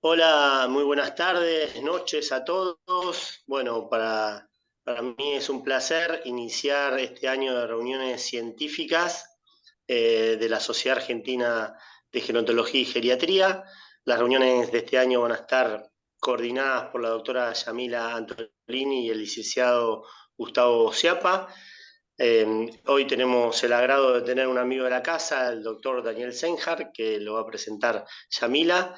Hola, muy buenas tardes, noches a todos. Bueno, para mí es un placer iniciar este año de reuniones científicas de la Sociedad Argentina de Gerontología y Geriatría. Las reuniones de este año van a estar coordinadas por la doctora Yamila Antolini y el licenciado Gustavo Ciapa. Hoy tenemos el agrado de tener un amigo de la casa, el doctor Daniel Senjar, que lo va a presentar Yamila.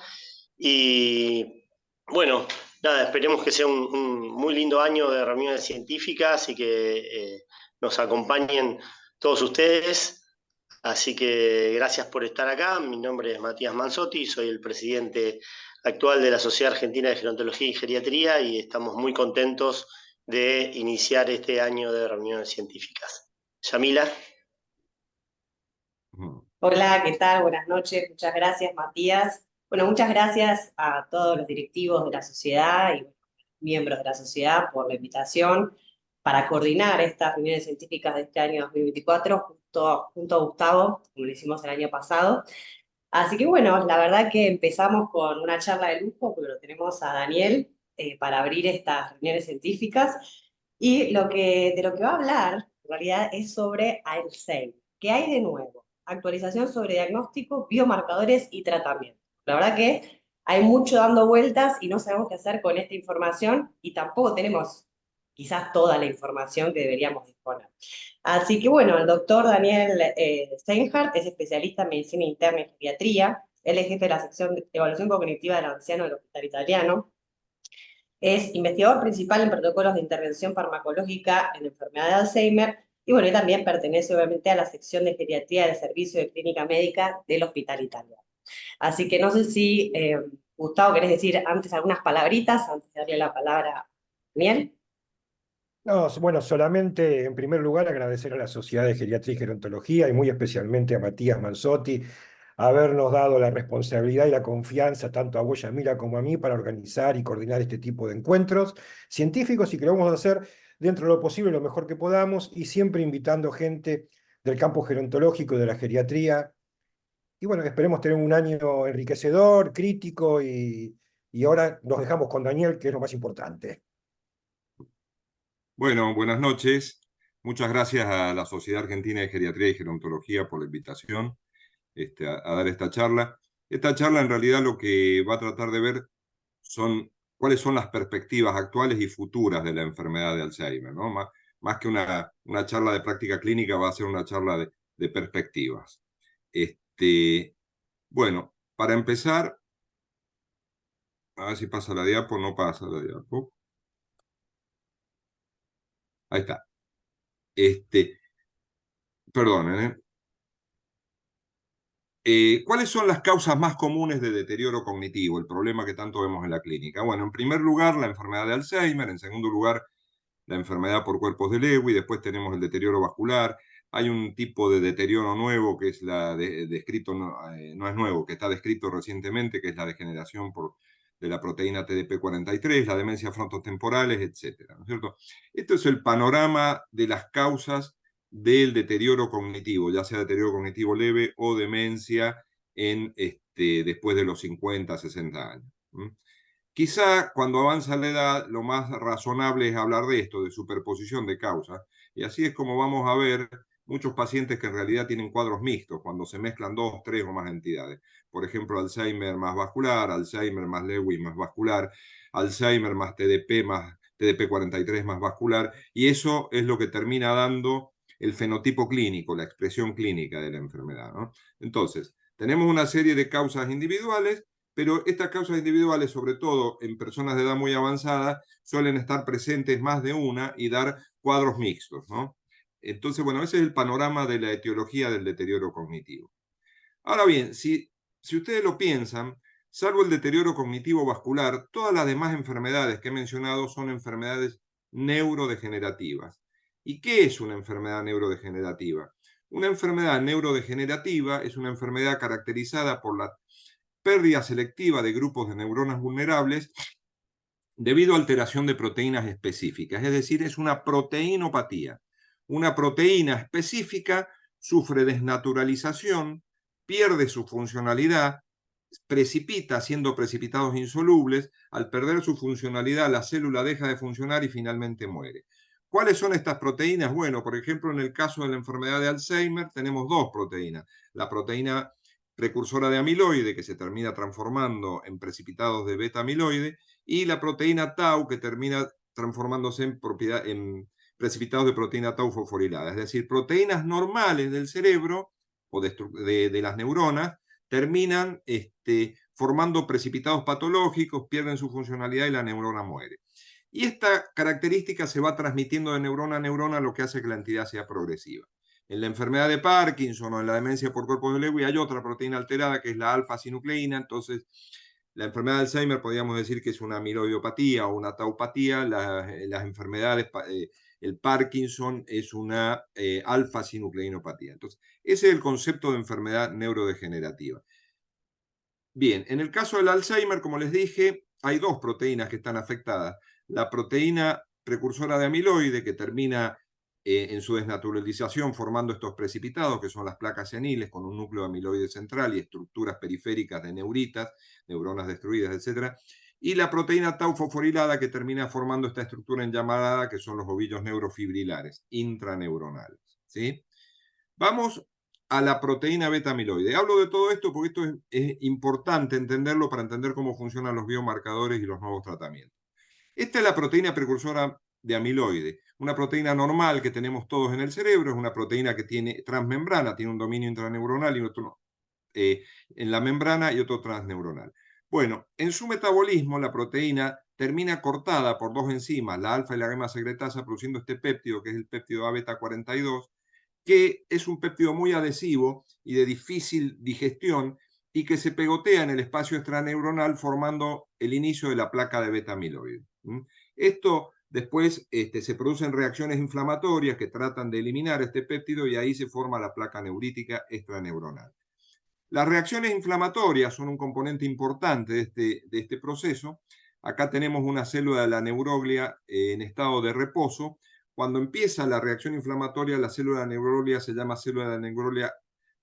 Y bueno, nada, esperemos que sea un muy lindo año de reuniones científicas y que nos acompañen todos ustedes. Así que gracias por estar acá. Mi nombre es Matías Manzotti, soy el presidente actual de la Sociedad Argentina de Gerontología y Geriatría y estamos muy contentos de iniciar este año de reuniones científicas. Yamila. Ujú. Hola, ¿qué tal? Buenas noches. Muchas gracias, Matías. Bueno, muchas gracias a todos los directivos de la sociedad y miembros de la sociedad por la invitación para coordinar estas reuniones científicas de este año 2024 junto a Gustavo, como lo hicimos el año pasado. Así que bueno, la verdad que empezamos con una charla de lujo, porque lo tenemos a Daniel para abrir estas reuniones científicas. Y de lo que va a hablar, en realidad, es sobre Alzheimer. ¿Qué hay de nuevo? Actualización sobre diagnóstico, biomarcadores y tratamiento. La verdad que hay mucho dando vueltas y no sabemos qué hacer con esta información y tampoco tenemos quizás toda la información que deberíamos disponer. Así que bueno, el doctor Daniel Steinhardt es especialista en medicina interna y geriatría. Él es jefe de la sección de evaluación cognitiva del anciano del Hospital Italiano. Es investigador principal en protocolos de intervención farmacológica en enfermedad de Alzheimer. Y bueno, y también pertenece obviamente a la sección de geriatría del Servicio de Clínica Médica del Hospital Italiano. Así que no sé si, Gustavo, querés decir antes algunas palabritas, antes de darle la palabra a Daniel. No, bueno, solamente en primer lugar agradecer a la Sociedad de Geriatría y Gerontología y muy especialmente a Matías Manzotti habernos dado la responsabilidad y la confianza tanto a vos, Yamila, como a mí para organizar y coordinar este tipo de encuentros científicos y que lo vamos a hacer dentro de lo posible, lo mejor que podamos y siempre invitando gente del campo gerontológico y de la geriatría. Y bueno, esperemos tener un año enriquecedor, crítico y ahora nos dejamos con Daniel, que es lo más importante. Bueno, buenas noches. Muchas gracias a la Sociedad Argentina de Geriatría y Gerontología por la invitación a dar esta charla. Esta charla en realidad lo que va a tratar de ver son cuáles son las perspectivas actuales y futuras de la enfermedad de Alzheimer, ¿no? Más que una charla de práctica clínica, va a ser una charla de perspectivas. Bueno, para empezar, a ver si pasa la diapo, no pasa la diapo. Ahí está. Perdonen, ¿eh? ¿Cuáles son las causas más comunes de deterioro cognitivo, el problema que tanto vemos en la clínica? Bueno, en primer lugar, la enfermedad de Alzheimer, en segundo lugar, la enfermedad por cuerpos de Lewy, después tenemos el deterioro vascular, hay un tipo de deterioro nuevo que es descrito, no es nuevo, que está descrito recientemente, que es la degeneración de la proteína TDP43, la demencia frontotemporales, etcétera, ¿no es cierto? Esto es el panorama de las causas del deterioro cognitivo, ya sea deterioro cognitivo leve o demencia después de los 50, 60 años. Quizá cuando avanza la edad, lo más razonable es hablar de esto, de superposición de causas, y así es como vamos a ver muchos pacientes que en realidad tienen cuadros mixtos, cuando se mezclan dos, tres o más entidades. Por ejemplo, Alzheimer más vascular, Alzheimer más Lewy más vascular, Alzheimer más TDP43 más vascular, y eso es lo que termina dando el fenotipo clínico, la expresión clínica de la enfermedad, ¿no? Entonces, tenemos una serie de causas individuales, pero estas causas individuales, sobre todo en personas de edad muy avanzada, suelen estar presentes más de una y dar cuadros mixtos, ¿no? Entonces, bueno, ese es el panorama de la etiología del deterioro cognitivo. Ahora bien, si ustedes lo piensan, salvo el deterioro cognitivo vascular, todas las demás enfermedades que he mencionado son enfermedades neurodegenerativas. ¿Y qué es una enfermedad neurodegenerativa? Una enfermedad neurodegenerativa es una enfermedad caracterizada por la pérdida selectiva de grupos de neuronas vulnerables debido a alteración de proteínas específicas, es decir, es una proteinopatía. Una proteína específica sufre desnaturalización, pierde su funcionalidad precipita, siendo precipitados insolubles. Al perder su funcionalidad, la célula deja de funcionar y finalmente muere. ¿Cuáles son estas proteínas? Bueno, por ejemplo, en el caso de la enfermedad de Alzheimer tenemos dos proteínas. La proteína precursora de amiloide, que se termina transformando en precipitados de beta-amiloide, y la proteína tau, que termina transformándose en precipitados de proteína tau fosforilada. Es decir, proteínas normales del cerebro o de las neuronas terminan formando precipitados patológicos, pierden su funcionalidad y la neurona muere. Y esta característica se va transmitiendo de neurona a neurona, lo que hace que la entidad sea progresiva. En la enfermedad de Parkinson o en la demencia por cuerpos de Lewy hay otra proteína alterada que es la alfa-sinucleína. Entonces, la enfermedad de Alzheimer podríamos decir que es una amiloidopatía o una taupatía. Las enfermedades, el Parkinson es una alfa-sinucleinopatía. Entonces, ese es el concepto de enfermedad neurodegenerativa. Bien, en el caso del Alzheimer, como les dije, hay dos proteínas que están afectadas. La proteína precursora de amiloide, que termina en su desnaturalización formando estos precipitados, que son las placas seniles con un núcleo de amiloide central y estructuras periféricas de neuritas, neuronas destruidas, etc. Y la proteína tau fosforilada, que termina formando esta estructura en llamarada, que son los ovillos neurofibrilares, intraneuronales. ¿Sí? Vamos a la proteína beta-amiloide. Hablo de todo esto porque esto es importante entenderlo para entender cómo funcionan los biomarcadores y los nuevos tratamientos. Esta es la proteína precursora de amiloide, una proteína normal que tenemos todos en el cerebro, es una proteína que tiene transmembrana, tiene un dominio intraneuronal y otro en la membrana y otro transneuronal. Bueno, en su metabolismo la proteína termina cortada por dos enzimas, la alfa y la gamma secretasa, produciendo este péptido que es el péptido A-beta-42, que es un péptido muy adhesivo y de difícil digestión y que se pegotea en el espacio extraneuronal formando el inicio de la placa de beta-amiloide. Esto después se producen reacciones inflamatorias que tratan de eliminar este péptido y ahí se forma la placa neurítica extraneuronal. Las reacciones inflamatorias son un componente importante de este proceso. Acá tenemos una célula de la neuroglia en estado de reposo. Cuando empieza la reacción inflamatoria, la célula de la neuroglia se llama célula de la neuroglia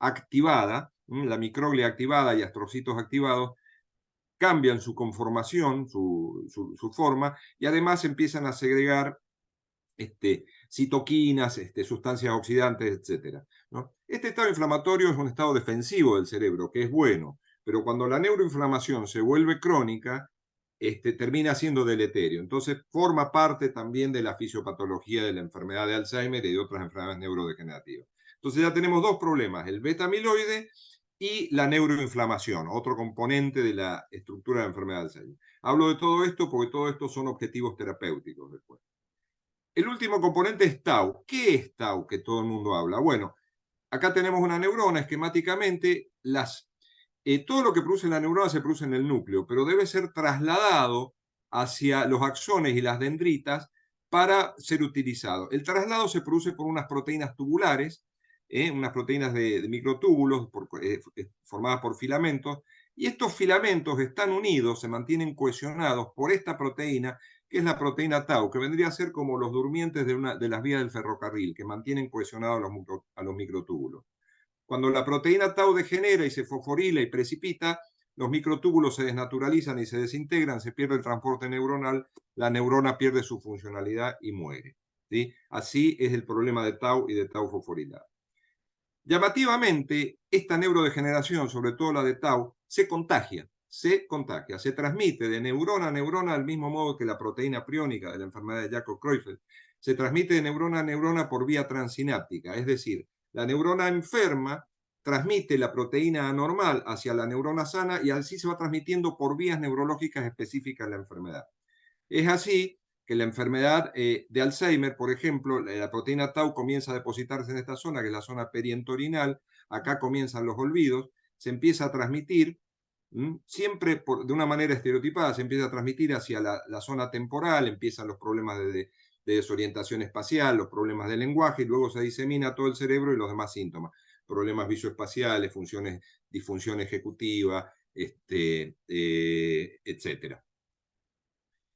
activada. La microglia activada y astrocitos activados cambian su conformación, su forma, y además empiezan a segregar citoquinas, sustancias oxidantes, etc. ¿no? Este estado inflamatorio es un estado defensivo del cerebro, que es bueno, pero cuando la neuroinflamación se vuelve crónica, termina siendo deleterio. Entonces forma parte también de la fisiopatología de la enfermedad de Alzheimer y de otras enfermedades neurodegenerativas. Entonces ya tenemos dos problemas, el beta-amiloide y la neuroinflamación, otro componente de la estructura de la enfermedad de Alzheimer. Hablo de todo esto porque todo esto son objetivos terapéuticos después. El último componente es tau. ¿Qué es tau que todo el mundo habla? Bueno, acá tenemos una neurona, esquemáticamente todo lo que produce la neurona se produce en el núcleo, pero debe ser trasladado hacia los axones y las dendritas para ser utilizado. El traslado se produce por unas proteínas tubulares, unas proteínas de microtúbulos formadas por filamentos, y estos filamentos están unidos, se mantienen cohesionados por esta proteína, que es la proteína tau, que vendría a ser como los durmientes de las vías del ferrocarril, que mantienen cohesionados a los microtúbulos. Cuando la proteína tau degenera y se fosforila y precipita, los microtúbulos se desnaturalizan y se desintegran, se pierde el transporte neuronal, la neurona pierde su funcionalidad y muere. ¿Sí? Así es el problema de tau y de tau fosforilada. Llamativamente, esta neurodegeneración, sobre todo la de tau, se contagia, se transmite de neurona a neurona al mismo modo que la proteína priónica de la enfermedad de Jakob-Creutzfeldt, se transmite de neurona a neurona por vía transináptica, es decir, la neurona enferma transmite la proteína anormal hacia la neurona sana y así se va transmitiendo por vías neurológicas específicas de la enfermedad. Es así que la enfermedad de Alzheimer, por ejemplo, la proteína tau comienza a depositarse en esta zona, que es la zona perientorinal, acá comienzan los olvidos, se empieza a transmitir, siempre de una manera estereotipada, se empieza a transmitir hacia la zona temporal, empiezan los problemas de desorientación espacial, los problemas de lenguaje, y luego se disemina a todo el cerebro y los demás síntomas, problemas visoespaciales, disfunción ejecutiva, etc.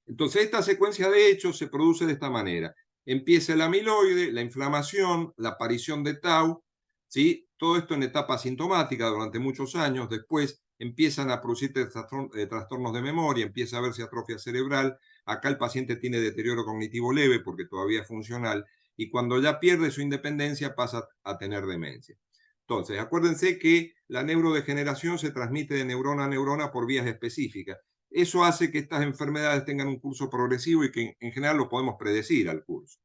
Entonces, esta secuencia de hechos se produce de esta manera. Empieza el amiloide, la inflamación, la aparición de tau, ¿sí? Todo esto en etapa asintomática durante muchos años. Después empiezan a producirse trastornos de memoria, empieza a verse atrofia cerebral. Acá el paciente tiene deterioro cognitivo leve porque todavía es funcional, y cuando ya pierde su independencia pasa a tener demencia. Entonces, acuérdense que la neurodegeneración se transmite de neurona a neurona por vías específicas. Eso hace que estas enfermedades tengan un curso progresivo y que en general lo podemos predecir al curso.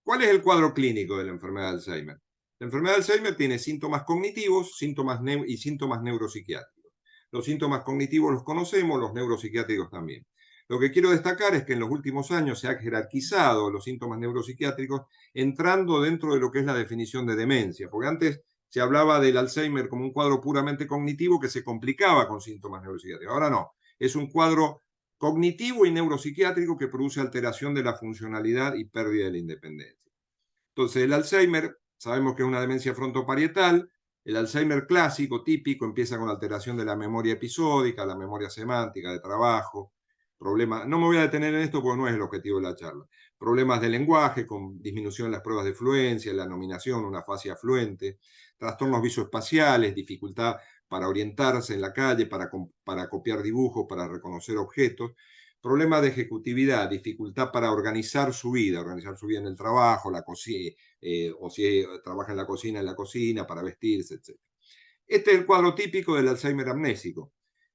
¿Cuál es el cuadro clínico de la enfermedad de Alzheimer? La enfermedad de Alzheimer tiene síntomas cognitivos y síntomas neuropsiquiátricos. Los síntomas cognitivos los conocemos, los neuropsiquiátricos también. Lo que quiero destacar es que en los últimos años se han jerarquizado los síntomas neuropsiquiátricos entrando dentro de lo que es la definición de demencia, porque antes se hablaba del Alzheimer como un cuadro puramente cognitivo que se complicaba con síntomas neuropsiquiátricos. Ahora no, es un cuadro cognitivo y neuropsiquiátrico que produce alteración de la funcionalidad y pérdida de la independencia. Entonces, el Alzheimer, sabemos que es una demencia frontoparietal. El Alzheimer clásico, típico, empieza con alteración de la memoria episódica, la memoria semántica, de trabajo, problemas, no me voy a detener en esto porque no es el objetivo de la charla, problemas de lenguaje con disminución en las pruebas de fluencia, la nominación, una afasia fluente, trastornos visoespaciales, dificultad para orientarse en la calle, para copiar dibujos, para reconocer objetos, problemas de ejecutividad, dificultad para organizar su vida en el trabajo, la cocina, o si trabaja en la cocina, para vestirse, etc. Este es el cuadro típico del Alzheimer amnésico.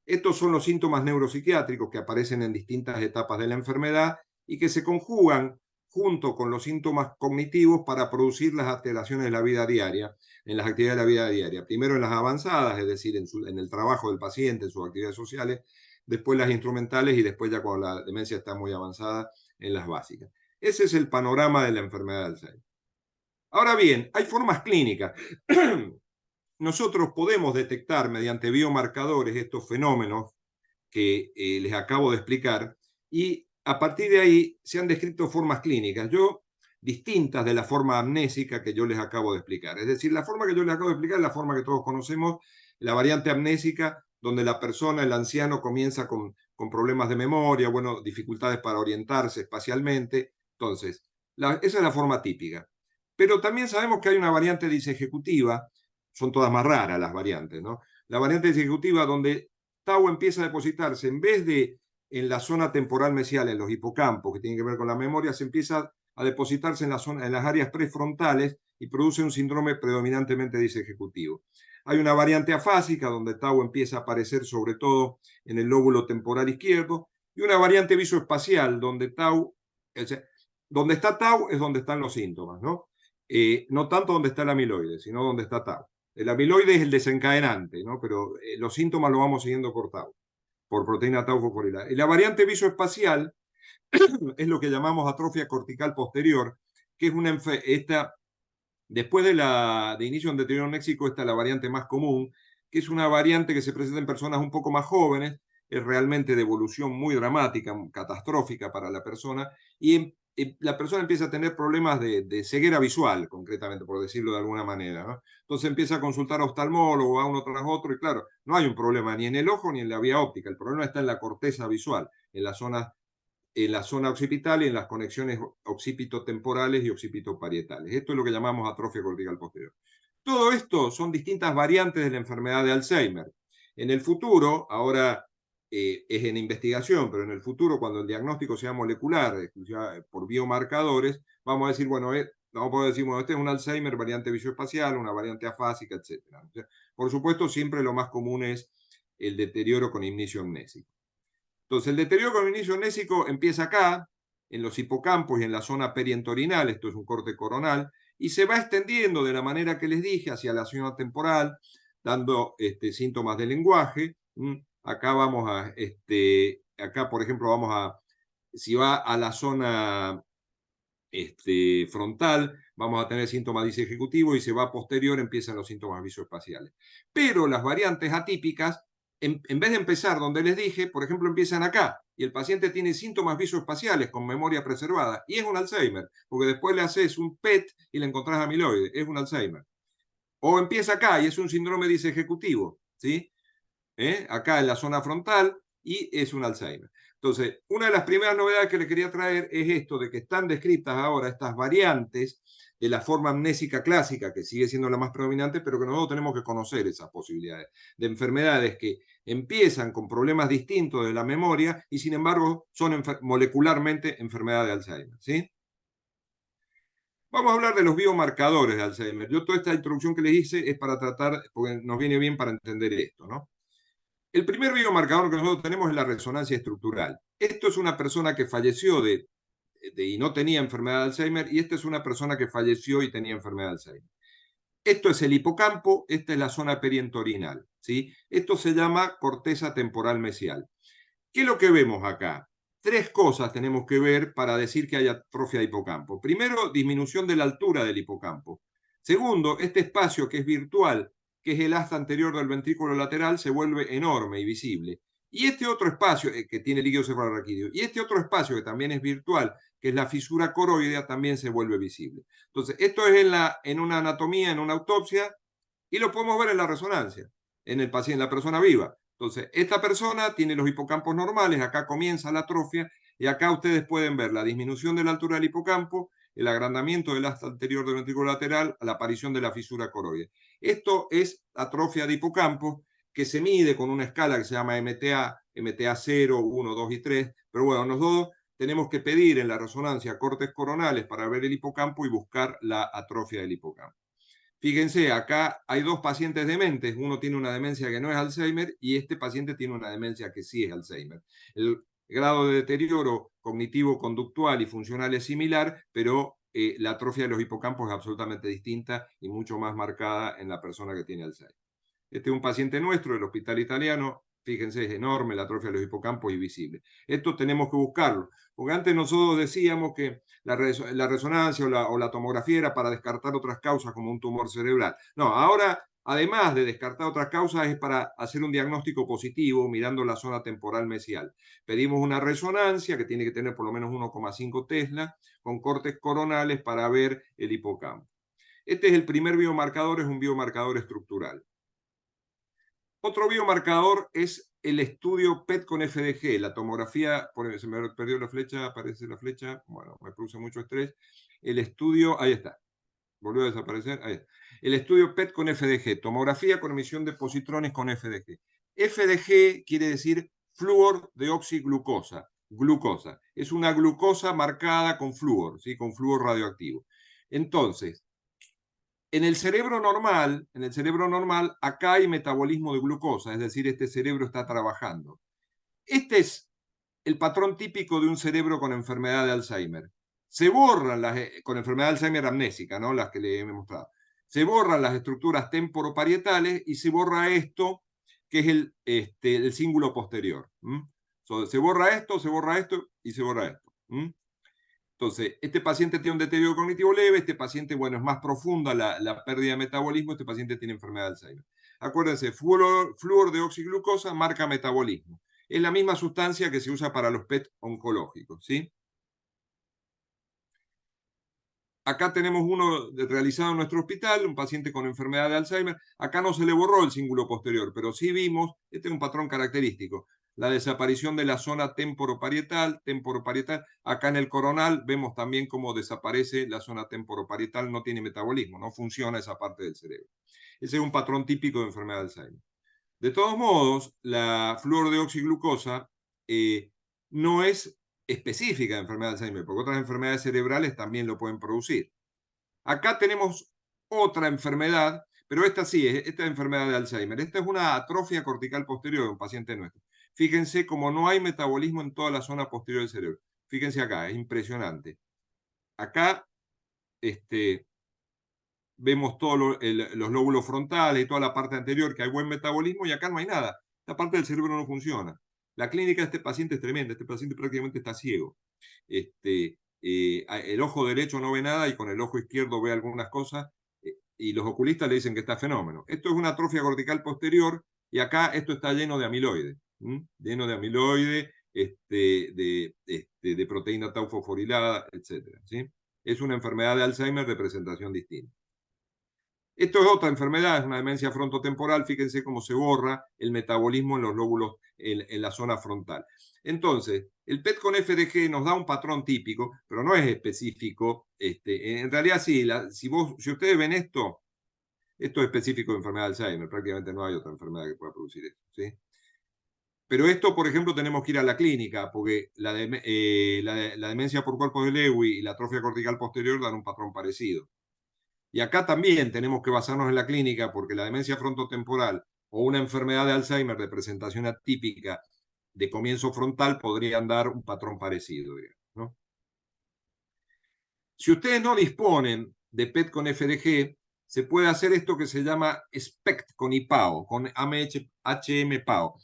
Estos son los síntomas neuropsiquiátricos que aparecen en distintas etapas de la enfermedad y que se conjugan junto con los síntomas cognitivos para producir las alteraciones de la vida diaria, en las actividades de la vida diaria. Primero en las avanzadas, es decir, en el trabajo del paciente, en sus actividades sociales, después las instrumentales y después ya cuando la demencia está muy avanzada, en las básicas. Ese es el panorama de la enfermedad de Alzheimer. Ahora bien, hay formas clínicas. Nosotros podemos detectar mediante biomarcadores estos fenómenos que les acabo de explicar, y a partir de ahí se han descrito formas clínicas, distintas de la forma amnésica que yo les acabo de explicar. Es decir, la forma que yo les acabo de explicar es la forma que todos conocemos, la variante amnésica, donde la persona, el anciano, comienza con problemas de memoria, bueno, dificultades para orientarse espacialmente. Entonces, esa es la forma típica. Pero también sabemos que hay una variante disejecutiva, son todas más raras las variantes, ¿no? La variante disejecutiva donde tau empieza a depositarse, en vez de en la zona temporal mesial, en los hipocampos, que tienen que ver con la memoria, se empieza a depositarse en las áreas prefrontales y produce un síndrome predominantemente disejecutivo. Hay una variante afásica, donde tau empieza a aparecer sobre todo en el lóbulo temporal izquierdo, y una variante visoespacial, donde donde está tau es donde están los síntomas, ¿no? No tanto donde está el amiloide, sino donde está tau. El amiloide es el desencadenante, ¿no? Pero los síntomas los vamos siguiendo por tau, por proteína tau fosforilada. Y la variante visoespacial es lo que llamamos atrofia cortical posterior, que es después de inicio de deterioro anéxico, esta es la variante más común, que es una variante que se presenta en personas un poco más jóvenes, es realmente de evolución muy dramática, catastrófica para la persona, y la persona empieza a tener problemas de ceguera visual, concretamente, por decirlo de alguna manera, ¿no? Entonces empieza a consultar a oftalmólogo, a uno tras otro, y claro, no hay un problema ni en el ojo ni en la vía óptica, el problema está en la corteza visual, en la zona occipital y en las conexiones occipitotemporales y occipitoparietales. Esto es lo que llamamos atrofia cortical posterior. Todo esto son distintas variantes de la enfermedad de Alzheimer. En el futuro, ahora es en investigación, pero en el futuro, cuando el diagnóstico sea molecular, por biomarcadores, vamos a decir, bueno, vamos a poder decir, bueno, este es un Alzheimer, variante visoespacial, una variante afásica, etc. O sea, por supuesto, siempre lo más común es el deterioro con inicio amnésico. Entonces, el deterioro con inicio amnésico empieza acá, en los hipocampos y en la zona perientorinal, esto es un corte coronal, y se va extendiendo de la manera que les dije hacia la zona temporal, dando síntomas de lenguaje. Acá vamos acá por ejemplo si va a la zona frontal, vamos a tener síntomas disejecutivos, y se va posterior, empiezan los síntomas visoespaciales. Pero las variantes atípicas, en vez de empezar donde les dije, por ejemplo, empiezan acá, y el paciente tiene síntomas visoespaciales con memoria preservada, y es un Alzheimer, porque después le haces un PET y le encontrás amiloide, es un Alzheimer. O empieza acá y es un síndrome disejecutivo, ¿sí? Acá en la zona frontal, y es un Alzheimer. Entonces, una de las primeras novedades que les quería traer es esto de que están descritas ahora estas variantes de la forma amnésica clásica, que sigue siendo la más predominante, pero que nosotros tenemos que conocer esas posibilidades de enfermedades que empiezan con problemas distintos de la memoria y sin embargo son molecularmente enfermedad de Alzheimer, ¿sí? Vamos a hablar de los biomarcadores de Alzheimer. Yo toda esta introducción que les hice es para tratar, porque nos viene bien para entender esto, ¿no? El primer biomarcador que nosotros tenemos es la resonancia estructural. Esto es una persona que falleció y no tenía enfermedad de Alzheimer, y esta es una persona que falleció y tenía enfermedad de Alzheimer. Esto es el hipocampo, esta es la zona perientorinal, ¿sí? Esto se llama corteza temporal mesial. ¿Qué es lo que vemos acá? Tres cosas tenemos que ver para decir que hay atrofia de hipocampo. Primero, disminución de la altura del hipocampo. Segundo, este espacio que es virtual, que es el asta anterior del ventrículo lateral, se vuelve enorme y visible. Y este otro espacio, que tiene líquido cefalorraquídeo, y este otro espacio que también es virtual, que es la fisura coroidea, también se vuelve visible. Entonces, esto es en una anatomía, en una autopsia, y lo podemos ver en la resonancia, en el paciente, en la persona viva. Entonces, esta persona tiene los hipocampos normales, acá comienza la atrofia, y acá ustedes pueden ver la disminución de la altura del hipocampo, el agrandamiento del asta anterior del ventrículo lateral, la aparición de la fisura coroidea. Esto es atrofia de hipocampo, que se mide con una escala que se llama MTA, MTA 0, 1, 2 y 3, pero bueno, nosotros tenemos que pedir en la resonancia cortes coronales para ver el hipocampo y buscar la atrofia del hipocampo. Fíjense, acá hay dos pacientes dementes, uno tiene una demencia que no es Alzheimer y este paciente tiene una demencia que sí es Alzheimer. El grado de deterioro cognitivo-conductual y funcional es similar, pero la atrofia de los hipocampos es absolutamente distinta y mucho más marcada en la persona que tiene Alzheimer. Este es un paciente nuestro del hospital italiano, fíjense, es enorme la atrofia de los hipocampos y visible. Esto tenemos que buscarlo, porque antes nosotros decíamos que la resonancia o la tomografía era para descartar otras causas como un tumor cerebral. No, ahora, además de descartar otras causas, es para hacer un diagnóstico positivo mirando la zona temporal mesial. Pedimos una resonancia que tiene que tener por lo menos 1,5 Tesla con cortes coronales para ver el hipocampo. Este es el primer biomarcador, es un biomarcador estructural. Otro biomarcador es el estudio PET con FDG, la tomografía, se me perdió la flecha, aparece la flecha, bueno, me produce mucho estrés. El estudio, ahí está, volvió a desaparecer, ahí está. El estudio PET con FDG, tomografía con emisión de positrones con FDG. FDG quiere decir flúor de oxiglucosa, glucosa. Es una glucosa marcada con flúor, ¿sí? Con flúor radioactivo. Entonces, en el cerebro normal, acá hay metabolismo de glucosa, es decir, este cerebro está trabajando. Este es el patrón típico de un cerebro con enfermedad de Alzheimer. Se borran con enfermedad de Alzheimer amnésica, ¿no? Las que le he mostrado. Se borran las estructuras temporoparietales y se borra esto, que es el cíngulo posterior. Se borra esto y se borra esto. Entonces, este paciente tiene un deterioro cognitivo leve, este paciente, bueno, es más profunda la pérdida de metabolismo, este paciente tiene enfermedad de Alzheimer. Acuérdense, flúor de oxiglucosa marca metabolismo. Es la misma sustancia que se usa para los PET oncológicos, ¿sí? Acá tenemos uno realizado en nuestro hospital, un paciente con enfermedad de Alzheimer. Acá no se le borró el cíngulo posterior, pero sí vimos, este es un patrón característico, la desaparición de la zona temporoparietal. Acá en el coronal vemos también cómo desaparece la zona temporoparietal, no tiene metabolismo, no funciona esa parte del cerebro. Ese es un patrón típico de enfermedad de Alzheimer. De todos modos, la flúor de oxiglucosa no es específica de enfermedad de Alzheimer, porque otras enfermedades cerebrales también lo pueden producir. Acá tenemos otra enfermedad, pero esta sí, esta es enfermedad de Alzheimer. Esta es una atrofia cortical posterior de un paciente nuestro. Fíjense cómo no hay metabolismo en toda la zona posterior del cerebro. Fíjense acá, es impresionante. Acá vemos todos los lóbulos frontales y toda la parte anterior, que hay buen metabolismo, y acá no hay nada. Esta parte del cerebro no funciona. La clínica de este paciente es tremenda, este paciente prácticamente está ciego. El ojo derecho no ve nada y con el ojo izquierdo ve algunas cosas, y los oculistas le dicen que está fenómeno. Esto es una atrofia cortical posterior, y acá esto está lleno de amiloide, lleno de amiloide, de proteína tau fosforilada, etc. ¿sí? Es una enfermedad de Alzheimer de presentación distinta. Esto es otra enfermedad, es una demencia frontotemporal. Fíjense cómo se borra el metabolismo en los lóbulos, en la zona frontal. Entonces, el PET con FDG nos da un patrón típico, pero no es específico. En realidad, sí, si ustedes ven esto es específico de enfermedad de Alzheimer. Prácticamente no hay otra enfermedad que pueda producir esto, ¿sí? Pero esto, por ejemplo, tenemos que ir a la clínica, porque la demencia por cuerpos de Lewy y la atrofia cortical posterior dan un patrón parecido. Y acá también tenemos que basarnos en la clínica, porque la demencia frontotemporal o una enfermedad de Alzheimer de presentación atípica de comienzo frontal podrían dar un patrón parecido, digamos, ¿no? Si ustedes no disponen de PET con FDG, se puede hacer esto que se llama SPECT con IPAO, con HM-PAO.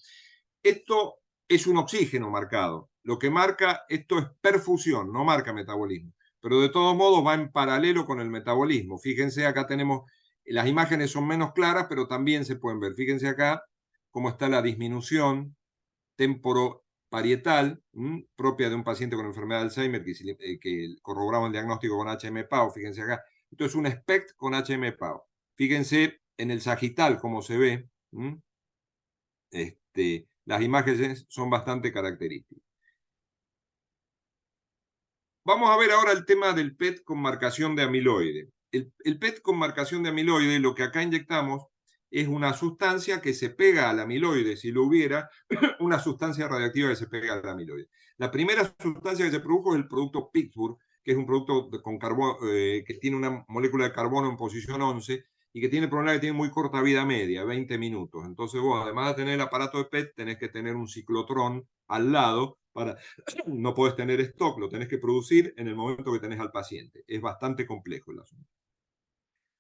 Esto es un oxígeno marcado. Lo que marca esto es perfusión, no marca metabolismo. Pero de todos modos va en paralelo con el metabolismo. Fíjense, acá tenemos, las imágenes son menos claras, pero también se pueden ver. Fíjense acá cómo está la disminución temporoparietal propia de un paciente con enfermedad de Alzheimer que corroboramos el diagnóstico con HM-PAO. Fíjense acá. Esto es un SPECT con HM-PAO. Fíjense en el sagital cómo se ve. Las imágenes son bastante características. Vamos a ver ahora el tema del PET con marcación de amiloide. El PET con marcación de amiloide, lo que acá inyectamos es una sustancia que se pega al amiloide, si lo hubiera, una sustancia radiactiva que se pega al amiloide. La primera sustancia que se produjo es el producto Pittsburgh, que es un producto con carbono, que tiene una molécula de carbono en posición 11 y que tiene el problema que tiene muy corta vida media, 20 minutos. Entonces vos, además de tener el aparato de PET, tenés que tener un ciclotrón al lado para... No podés tener stock, lo tenés que producir en el momento que tenés al paciente. Es bastante complejo el asunto.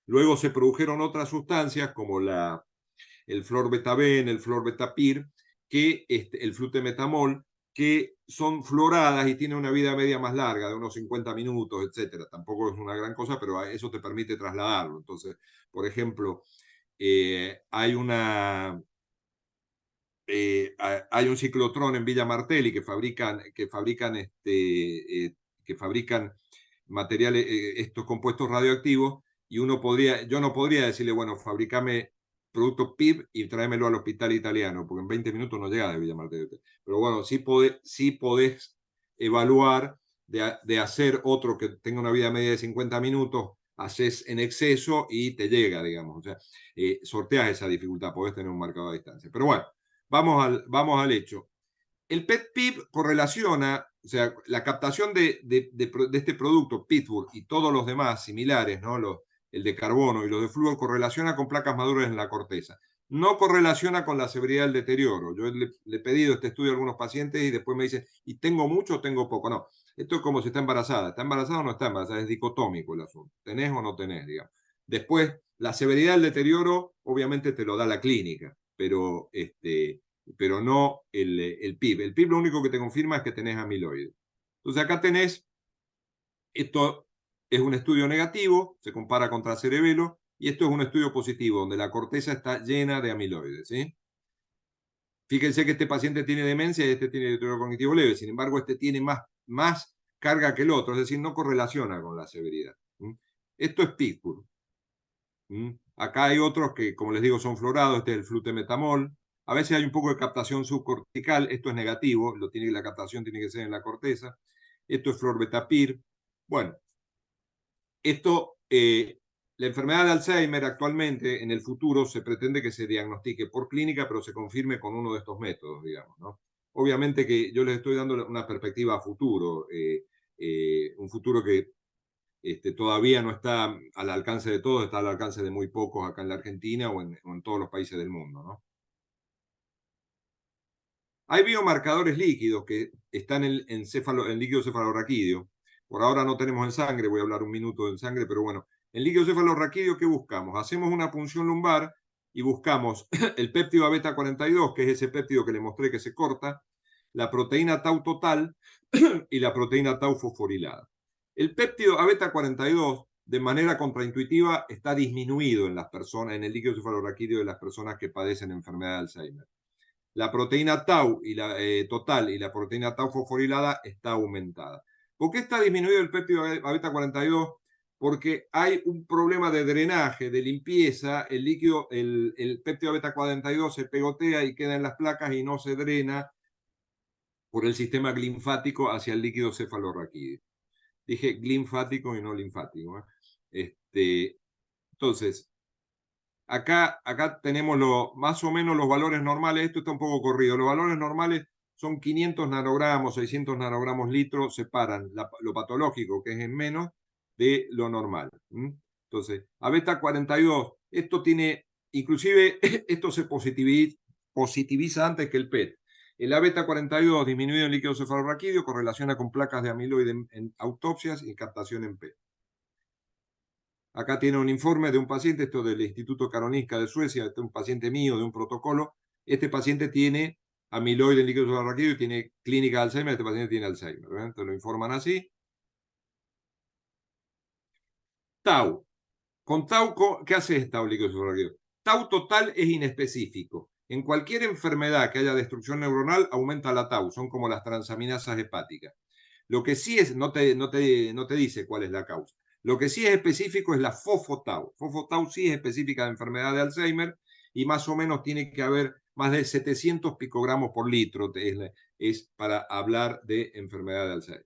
Luego se produjeron otras sustancias como el florbetabén, el florbetapir, el flutemetamol, que son floradas y tienen una vida media más larga, de unos 50 minutos, etc. Tampoco es una gran cosa, pero eso te permite trasladarlo. Entonces, por ejemplo, hay un ciclotrón en Villa Martelli que fabrican materiales, estos compuestos radioactivos, y yo no podría decirle, bueno, fabricame producto PIB y tráemelo al hospital italiano, porque en 20 minutos no llega de Villa Martelli. Pero bueno, sí podés evaluar de hacer otro que tenga una vida media de 50 minutos, haces en exceso y te llega, digamos. O sea, sorteas esa dificultad, podés tener un marcador a distancia. Pero bueno, vamos al hecho. El PET-PIB correlaciona, o sea, la captación de este producto, Pittsburgh, y todos los demás similares, ¿no? El de carbono y los de flúor, correlaciona con placas maduras en la corteza. No correlaciona con la severidad del deterioro. Yo le he pedido este estudio a algunos pacientes y después me dicen, ¿y tengo mucho o tengo poco? No, esto es como si está embarazada. ¿Está embarazada o no está embarazada? Es dicotómico el asunto. ¿Tenés o no tenés, digamos? Después, la severidad del deterioro, obviamente te lo da la clínica, pero no el PIB. El PIB lo único que te confirma es que tenés amiloide. Entonces acá tenés, esto es un estudio negativo, se compara contra cerebelo, y esto es un estudio positivo, donde la corteza está llena de amiloide, ¿sí? Fíjense que este paciente tiene demencia y este tiene deterioro cognitivo leve, sin embargo este tiene más carga que el otro, es decir, no correlaciona con la severidad. Esto es Pittsburgh. Acá hay otros que, como les digo, son florados, este es el flutemetamol. A veces hay un poco de captación subcortical, esto es negativo, la captación tiene que ser en la corteza. Esto es florbetapir. Bueno, la enfermedad de Alzheimer actualmente, en el futuro, se pretende que se diagnostique por clínica, pero se confirme con uno de estos métodos, digamos, ¿no? Obviamente que yo les estoy dando una perspectiva a futuro, un futuro que todavía no está al alcance de todos, está al alcance de muy pocos acá en la Argentina o en todos los países del mundo, ¿no? Hay biomarcadores líquidos que están en líquido cefalorraquídeo. Por ahora no tenemos en sangre, voy a hablar un minuto en sangre, pero bueno, en líquido cefalorraquídeo, ¿qué buscamos? Hacemos una punción lumbar y buscamos el péptido beta 42, que es ese péptido que le mostré que se corta, la proteína tau total y la proteína tau fosforilada. El péptido beta 42, de manera contraintuitiva, está disminuido en las personas, en el líquido cefalorraquídeo de las personas que padecen enfermedad de Alzheimer. La proteína tau total y la proteína tau fosforilada está aumentada. ¿Por qué está disminuido el péptido beta 42? porque hay un problema de drenaje, de limpieza, el líquido, el péptido beta 42 se pegotea y queda en las placas y no se drena por el sistema linfático hacia el líquido cefalorraquídeo. Dije linfático y no linfático, ¿eh? Entonces, acá tenemos más o menos los valores normales. Esto está un poco corrido. Los valores normales son 500 nanogramos, 600 nanogramos litro, separan lo patológico, que es en menos, de lo normal. Entonces, a beta 42, esto tiene, inclusive, esto se positiviza antes que el PET. El beta 42 disminuido en líquido cefalorraquídeo correlaciona con placas de amiloide en autopsias y captación en PET. Acá tiene un informe de un paciente, esto del Instituto Karolinska de Suecia, este es un paciente mío de un protocolo. Este paciente tiene amiloide en líquido cefalorraquídeo y tiene clínica de Alzheimer, este paciente tiene Alzheimer. Entonces lo informan así. Tau. Con tau, ¿qué hace tau líquido cefalorraquídeo? Tau total es inespecífico. En cualquier enfermedad que haya destrucción neuronal, aumenta la tau. Son como las transaminasas hepáticas. Lo que sí es, no te dice cuál es la causa. Lo que sí es específico es la fosfotau. Fosfotau sí es específica de enfermedad de Alzheimer y más o menos tiene que haber más de 700 picogramos por litro. Es para hablar de enfermedad de Alzheimer.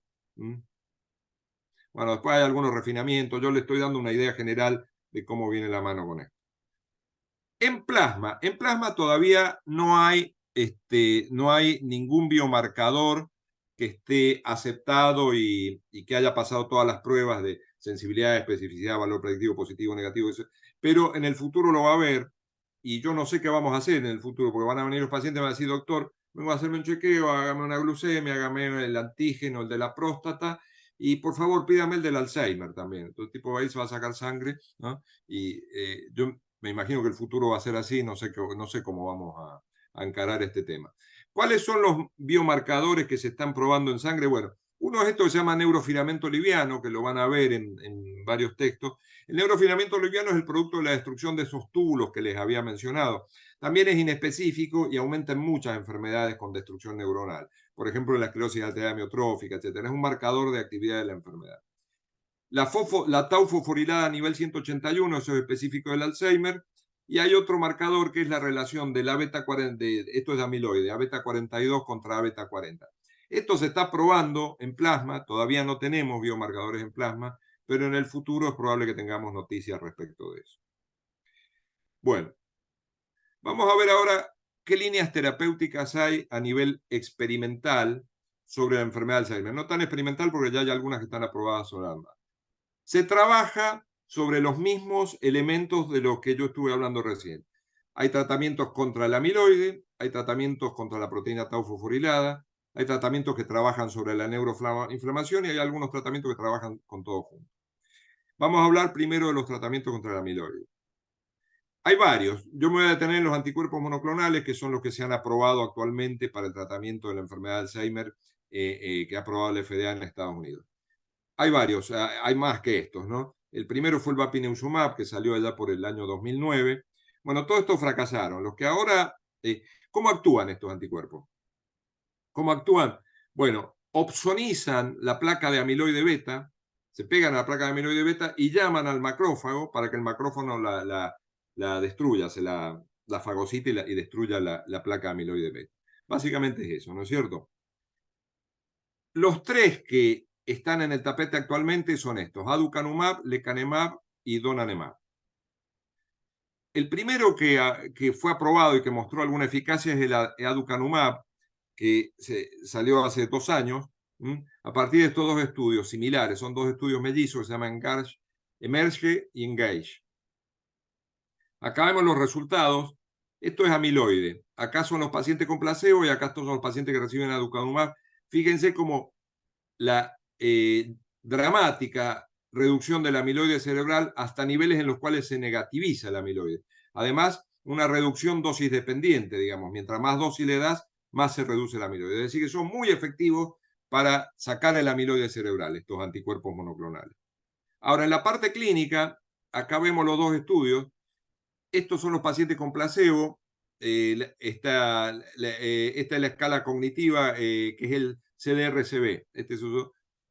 Bueno, después hay algunos refinamientos. Yo le estoy dando una idea general de cómo viene la mano con esto. En plasma todavía no hay ningún biomarcador que esté aceptado y que haya pasado todas las pruebas de sensibilidad, especificidad, valor predictivo, positivo, negativo, eso. Pero en el futuro lo va a haber y yo no sé qué vamos a hacer en el futuro, porque van a venir los pacientes y van a decir, doctor, vengo a hacerme un chequeo, hágame una glucemia, hágame el antígeno, el de la próstata, y por favor pídame el del Alzheimer también. Entonces, tipo ahí se va a sacar sangre, ¿no? Y yo me imagino que el futuro va a ser así, no sé cómo vamos a encarar este tema. ¿Cuáles son los biomarcadores que se están probando en sangre? Bueno, uno es esto que se llama neurofilamento liviano, que lo van a ver en varios textos. El neurofilamento liviano es el producto de la destrucción de esos túbulos que les había mencionado. También es inespecífico y aumenta en muchas enfermedades con destrucción neuronal. Por ejemplo, la esclerosis altera amiotrófica, etc. Es un marcador de actividad de la enfermedad. La tau fosforilada a nivel 181, eso es específico del Alzheimer. Y hay otro marcador que es la relación de la beta 40, esto es de amiloide, a beta 42 contra a beta 40. Esto se está probando en plasma, todavía no tenemos biomarcadores en plasma, pero en el futuro es probable que tengamos noticias respecto de eso. Bueno, vamos a ver ahora qué líneas terapéuticas hay a nivel experimental sobre la enfermedad de Alzheimer. No tan experimental porque ya hay algunas que están aprobadas sobre ambas. Se trabaja sobre los mismos elementos de los que yo estuve hablando recién. Hay tratamientos contra el amiloide, hay tratamientos contra la proteína tau fosforilada, hay tratamientos que trabajan sobre la neuroinflamación y hay algunos tratamientos que trabajan con todo junto. Vamos a hablar primero de los tratamientos contra el amiloide. Hay varios. Yo me voy a detener en los anticuerpos monoclonales, que son los que se han aprobado actualmente para el tratamiento de la enfermedad de Alzheimer, que ha aprobado la FDA en Estados Unidos. Hay varios, hay más que estos, ¿no? El primero fue el Bapineuzumab, que salió allá por el año 2009. Bueno, todos estos fracasaron. Los que ahora, ¿cómo actúan estos anticuerpos? ¿Cómo actúan? Bueno, opsonizan la placa de amiloide beta, se pegan a la placa de amiloide beta y llaman al macrófago para que el macrófago la destruya, la fagocite y destruya la placa de amiloide beta. Básicamente es eso, ¿no es cierto? Los tres que están en el tapete actualmente son estos: aducanumab, lecanemab y donanemab. El primero que fue aprobado y que mostró alguna eficacia es el aducanumab, que salió hace 2 años, a partir de estos dos estudios similares. Son dos estudios mellizos que se llaman Emerge y Engage. Acá vemos los resultados. Esto es amiloide. Acá son los pacientes con placebo y acá estos son los pacientes que reciben aducanumab. Fíjense cómo la dramática reducción del amiloide cerebral hasta niveles en los cuales se negativiza el amiloide. Además, una reducción dosis dependiente, digamos. Mientras más dosis le das, más se reduce el amiloide. Es decir, que son muy efectivos para sacar el amiloide cerebral, estos anticuerpos monoclonales. Ahora, en la parte clínica, acá vemos los dos estudios. Estos son los pacientes con placebo. Esta es la escala cognitiva, que es el CDR-CB. Este es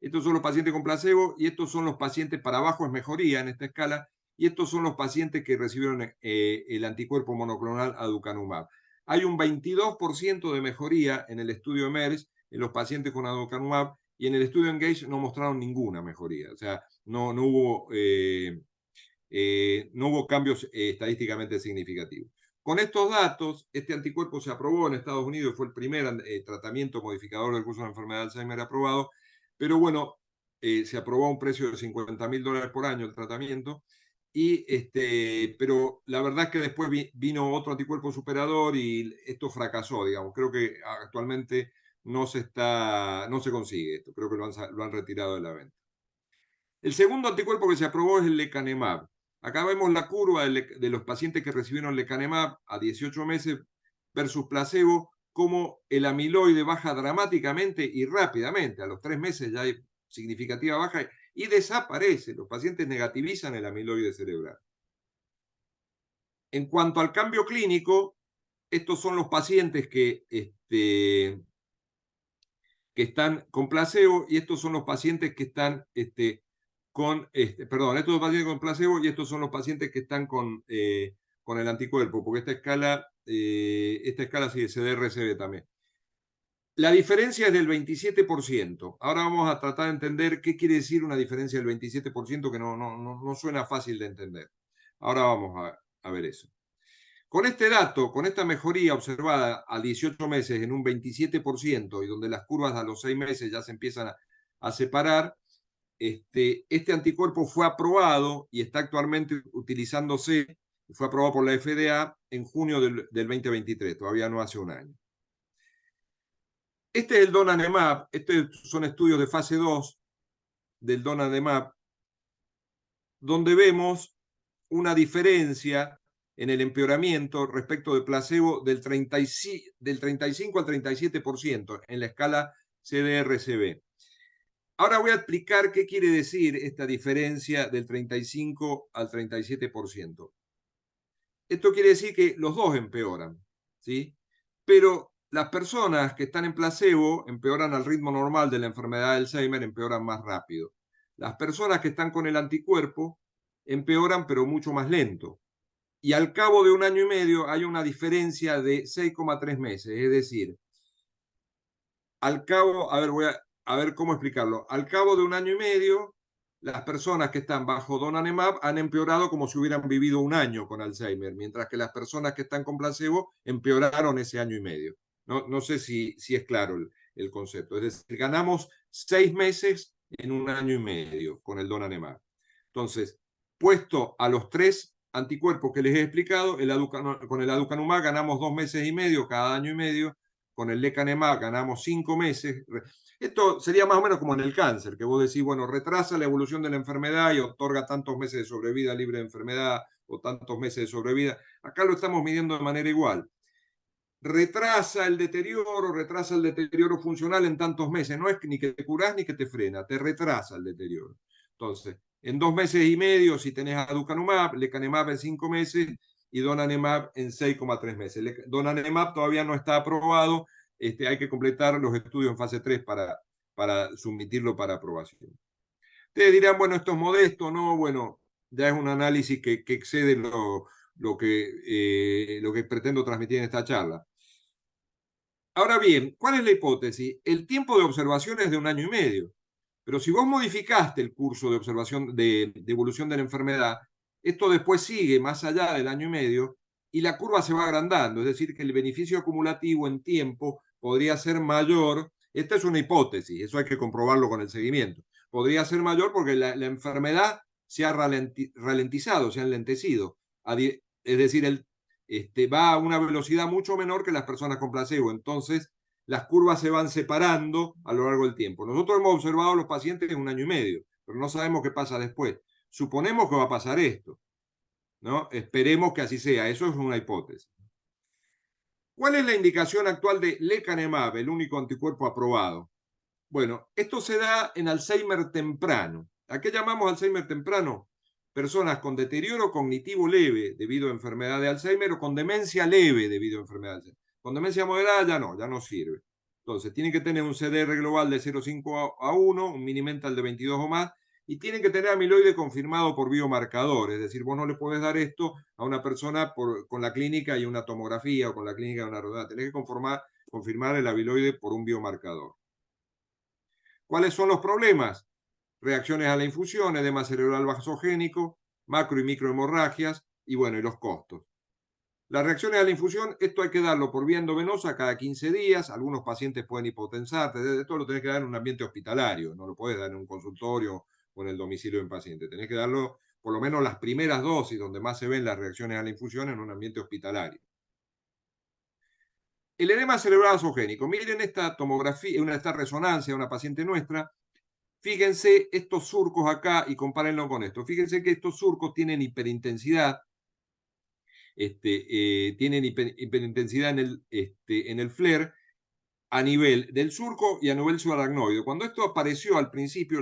estos son los pacientes con placebo, y estos son los pacientes, para abajo es mejoría en esta escala, y estos son los pacientes que recibieron el anticuerpo monoclonal aducanumab. Hay un 22% de mejoría en el estudio EMERGE en los pacientes con aducanumab, y en el estudio ENGAGE no mostraron ninguna mejoría. O sea, no hubo cambios estadísticamente significativos. Con estos datos, este anticuerpo se aprobó en Estados Unidos, fue el primer tratamiento modificador del curso de la enfermedad de Alzheimer aprobado, pero bueno, se aprobó a un precio de $50.000 por año el tratamiento, pero la verdad es que después vino otro anticuerpo superador y esto fracasó, digamos. Creo que actualmente no se consigue esto, creo que lo han retirado de la venta. El segundo anticuerpo que se aprobó es el lecanemab. Acá vemos la curva de los pacientes que recibieron lecanemab a 18 meses versus placebo, cómo el amiloide baja dramáticamente y rápidamente. A los 3 meses ya hay significativa baja y desaparece. Los pacientes negativizan el amiloide cerebral. En cuanto al cambio clínico, estos son los pacientes que están con placebo, y estos son los pacientes que están estos son los pacientes con placebo, y estos son los pacientes que están con el anticuerpo, porque esta escala sigue CDR-SB también. La diferencia es del 27%. Ahora vamos a tratar de entender qué quiere decir una diferencia del 27%, que no suena fácil de entender. Ahora vamos a ver eso. Con este dato, con esta mejoría observada a 18 meses en un 27%, y donde las curvas a los 6 meses ya se empiezan a separar, este anticuerpo fue aprobado y está actualmente utilizándose, fue aprobado por la FDA en junio del 2023, todavía no hace un año. Este es el donanemab, estos son estudios de fase 2 del donanemab, donde vemos una diferencia en el empeoramiento respecto de placebo del 35 al 37% en la escala CDR-SB. Ahora voy a explicar qué quiere decir esta diferencia del 35 al 37%. Esto quiere decir que los dos empeoran, ¿sí? Pero las personas que están en placebo empeoran al ritmo normal de la enfermedad de Alzheimer, empeoran más rápido. Las personas que están con el anticuerpo empeoran, pero mucho más lento. Y al cabo de un año y medio hay una diferencia de 6,3 meses. Es decir, al cabo, a ver cómo explicarlo. Al cabo de un año y medio, las personas que están bajo donanemab han empeorado como si hubieran vivido un año con Alzheimer, mientras que las personas que están con placebo empeoraron ese año y medio. No sé si es claro el concepto. Es decir, ganamos 6 meses en un año y medio con el donanemab. Entonces, puesto a los 3 anticuerpos que les he explicado, con el aducanumab ganamos 2 meses y medio cada año y medio, con el lecanemab ganamos 5 meses. Esto sería más o menos como en el cáncer, que vos decís, bueno, retrasa la evolución de la enfermedad y otorga tantos meses de sobrevida libre de enfermedad o tantos meses de sobrevida. Acá lo estamos midiendo de manera igual. Retrasa el deterioro funcional en tantos meses. No es ni que te curás ni que te frena, te retrasa el deterioro. Entonces, en 2 meses y medio, si tenés aducanumab, lecanemab en 5 meses y donanemab en 6,3 meses. Donanemab todavía no está aprobado, hay que completar los estudios en fase 3 para submitirlo para aprobación. Ustedes dirán, bueno, esto es modesto, ¿no? Bueno, ya es un análisis que excede lo que pretendo transmitir en esta charla. Ahora bien, ¿cuál es la hipótesis? El tiempo de observación es de 1 año y medio. Pero si vos modificaste el curso de observación de evolución de la enfermedad, esto después sigue más allá del año y medio y la curva se va agrandando. Es decir, que el beneficio acumulativo en tiempo podría ser mayor. Esta es una hipótesis, eso hay que comprobarlo con el seguimiento. Podría ser mayor porque la enfermedad se ha ralentizado, se ha enlentecido. Es decir, va a una velocidad mucho menor que las personas con placebo. Entonces, las curvas se van separando a lo largo del tiempo. Nosotros hemos observado a los pacientes en 1 año y medio, pero no sabemos qué pasa después. Suponemos que va a pasar esto, ¿no? Esperemos que así sea. Eso es una hipótesis. ¿Cuál es la indicación actual de lecanemab, el único anticuerpo aprobado? Bueno, esto se da en Alzheimer temprano. ¿A qué llamamos Alzheimer temprano? Personas con deterioro cognitivo leve debido a enfermedad de Alzheimer o con demencia leve debido a enfermedad de Alzheimer. Con demencia moderada ya no sirve. Entonces, tienen que tener un CDR global de 0,5 a 1, un mini-mental de 22 o más, y tienen que tener amiloide confirmado por biomarcador. Es decir, vos no le podés dar esto a una persona con la clínica y una tomografía o con la clínica y una rodada. Tenés que confirmar el amiloide por un biomarcador. ¿Cuáles son los problemas? Reacciones a la infusión, edema cerebral vasogénico, macro y microhemorragias, y bueno, y los costos. Las reacciones a la infusión, esto hay que darlo por vía endovenosa cada 15 días. Algunos pacientes pueden hipotensar. Esto lo tenés que dar en un ambiente hospitalario. No lo puedes dar en un consultorio o en el domicilio de un paciente. Tenés que darlo por lo menos las primeras dosis donde más se ven las reacciones a la infusión en un ambiente hospitalario. El edema cerebral vasogénico. Miren esta tomografía, esta resonancia de una paciente nuestra. Fíjense estos surcos acá y compárenlo con esto. Fíjense que estos surcos tienen hiperintensidad. Tienen hiperintensidad en el FLAIR a nivel del surco y a nivel subaracnoide. Cuando esto apareció al principio,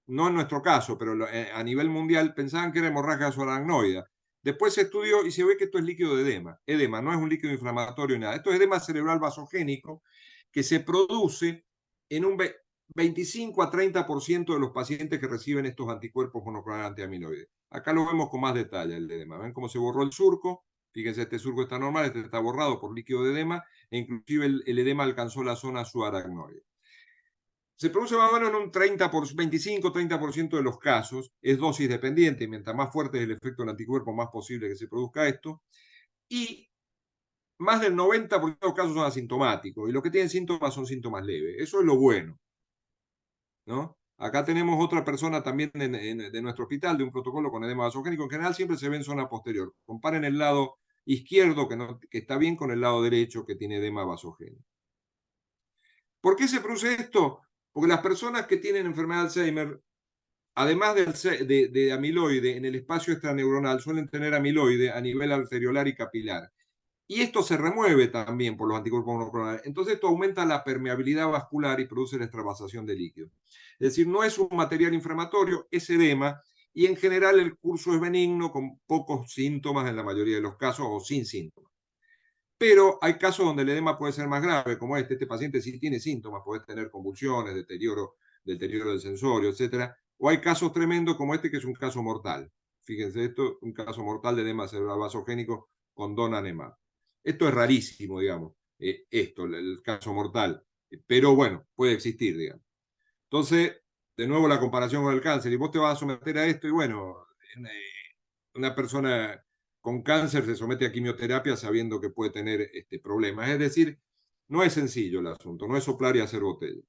no en nuestro caso, pero a nivel mundial, pensaban que era hemorragia subaracnoide. Después se estudió y se ve que esto es líquido de edema. Edema no es un líquido inflamatorio ni nada. Esto es edema cerebral vasogénico que se produce en un 25 a 30% de los pacientes que reciben estos anticuerpos monoclonales antiamiloides. Acá lo vemos con más detalle el edema. ¿Ven cómo se borró el surco? Fíjense, este surco está normal, este está borrado por líquido de edema, e inclusive el edema alcanzó la zona subaracnoide. Se produce más o menos en un 25-30% de los casos, es dosis dependiente, mientras más fuerte es el efecto del anticuerpo, más posible que se produzca esto, y más del 90% de los casos son asintomáticos, y los que tienen síntomas son síntomas leves. Eso es lo bueno, ¿no? Acá tenemos otra persona también de nuestro hospital, de un protocolo con edema vasogénico. En general siempre se ve en zona posterior. Comparen el lado izquierdo, que está bien, con el lado derecho, que tiene edema vasogénico. ¿Por qué se produce esto? Porque las personas que tienen enfermedad de Alzheimer, además de amiloide en el espacio extraneuronal, suelen tener amiloide a nivel arteriolar y capilar. Y esto se remueve también por los anticuerpos monoclonales. Entonces esto aumenta la permeabilidad vascular y produce la extravasación de líquido. Es decir, no es un material inflamatorio, es edema, y en general el curso es benigno, con pocos síntomas en la mayoría de los casos, o sin síntomas. Pero hay casos donde el edema puede ser más grave, como este. Este paciente sí tiene síntomas, puede tener convulsiones, deterioro del sensorio, etc. O hay casos tremendos como este, que es un caso mortal. Fíjense esto, un caso mortal de edema cerebral vasogénico con donanemab. Esto es rarísimo, digamos, el caso mortal, pero bueno, puede existir, digamos. Entonces, de nuevo la comparación con el cáncer, y vos te vas a someter a esto, y bueno, una persona con cáncer se somete a quimioterapia sabiendo que puede tener problemas. Es decir, no es sencillo el asunto, no es soplar y hacer botella.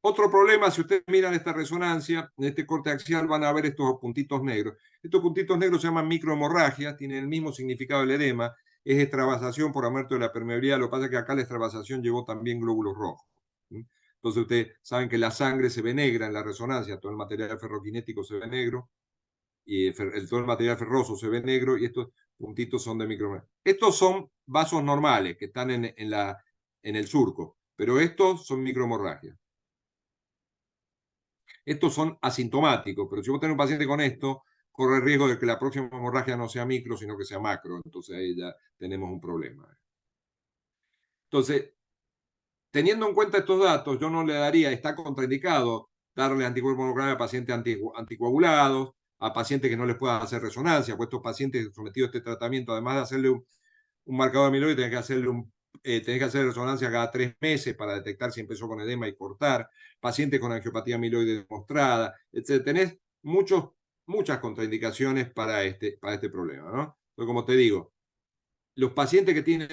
Otro problema, si ustedes miran esta resonancia, en este corte axial van a ver estos puntitos negros. Estos puntitos negros se llaman microhemorragias, tienen el mismo significado del edema, es extravasación por aumento de la permeabilidad. Lo que pasa es que acá la extravasación llevó también glóbulos rojos. Entonces ustedes saben que la sangre se ve negra en la resonancia, todo el material ferroquinético se ve negro, y todo el material ferroso se ve negro, y estos puntitos son de microhemorragia. Estos son vasos normales que están en el surco, pero estos son microhemorragias. Estos son asintomáticos, pero si vos tenés un paciente con esto, corre el riesgo de que la próxima hemorragia no sea micro, sino que sea macro. Entonces ahí ya tenemos un problema. Entonces, teniendo en cuenta estos datos, yo no le daría, está contraindicado darle anticuerpos monoclonales a pacientes anticoagulados, a pacientes que no les puedan hacer resonancia, pues estos pacientes sometidos a este tratamiento, además de hacerle un marcador de amiloide, tenés que hacer resonancia cada 3 meses para detectar si empezó con edema y cortar, pacientes con angiopatía amiloide demostrada, etc. Tenés muchas contraindicaciones para este problema, ¿no? Entonces, como te digo, los pacientes que tienen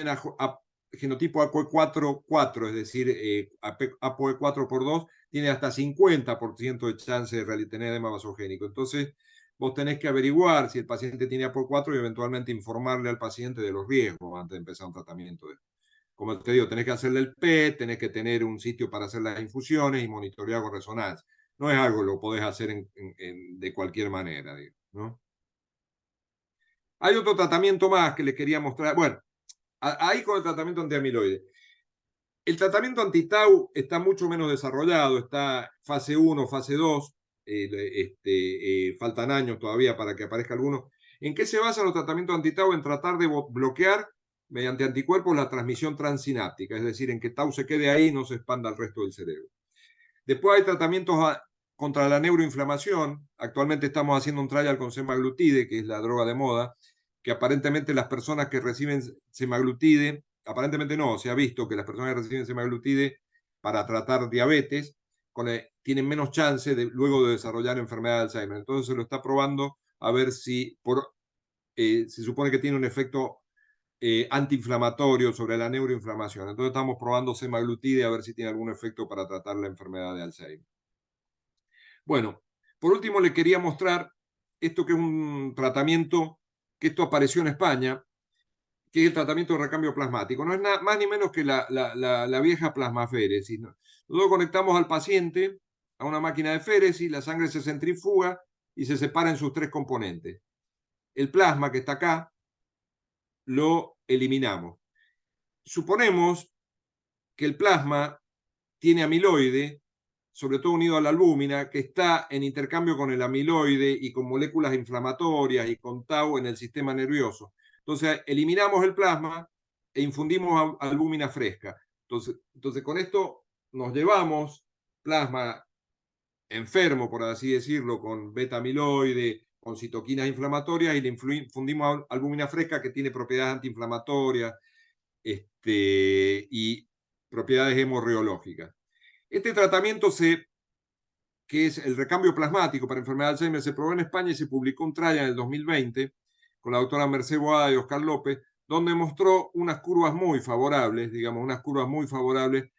genotipo APOE4, es decir, APOE4x2, tienen hasta 50% de chance de tener edema vasogénico. Entonces, vos tenés que averiguar si el paciente tiene APOE4 y eventualmente informarle al paciente de los riesgos antes de empezar un tratamiento. Como te digo, tenés que hacerle el PET, tenés que tener un sitio para hacer las infusiones y monitorear con resonancia. No es algo que lo podés hacer de cualquier manera, ¿no? Hay otro tratamiento más que les quería mostrar. Bueno, ahí con el tratamiento antiamiloide. El tratamiento anti-tau está mucho menos desarrollado, está fase 1, fase 2, faltan años todavía para que aparezca alguno. ¿En qué se basan los tratamientos anti-tau? En tratar de bloquear mediante anticuerpos la transmisión transsináptica, es decir, en que tau se quede ahí y no se expanda al resto del cerebro. Después hay tratamientos contra la neuroinflamación. Actualmente estamos haciendo un trial con semaglutide, que es la droga de moda, que aparentemente las personas que reciben semaglutide, aparentemente no, se ha visto que las personas que reciben semaglutide para tratar diabetes tienen menos chance luego de desarrollar enfermedad de Alzheimer. Entonces se lo está probando a ver si se supone que tiene un efecto antiinflamatorio sobre la neuroinflamación. Entonces estamos probando semaglutide a ver si tiene algún efecto para tratar la enfermedad de Alzheimer. Bueno, por último le quería mostrar esto que es un tratamiento, que esto apareció en España, que es el tratamiento de recambio plasmático. No es nada más ni menos que la vieja plasmaféresis, ¿no? Nosotros conectamos al paciente a una máquina de féresis, la sangre se centrifuga y se separa en sus tres componentes. El plasma que está acá lo eliminamos. Suponemos que el plasma tiene amiloide, sobre todo unido a la albúmina, que está en intercambio con el amiloide y con moléculas inflamatorias y con tau en el sistema nervioso. Entonces, eliminamos el plasma e infundimos albúmina fresca. Entonces, con esto nos llevamos plasma enfermo, por así decirlo, con beta-amiloide, con citoquinas inflamatorias, y le infundimos albúmina fresca que tiene propiedades antiinflamatorias y propiedades hemorreológicas. Este tratamiento, que es el recambio plasmático para enfermedad de Alzheimer, se probó en España y se publicó un trial en el 2020 con la doctora Mercé Boada y Oscar López, donde mostró unas curvas muy favorables, digamos, unas curvas muy favorables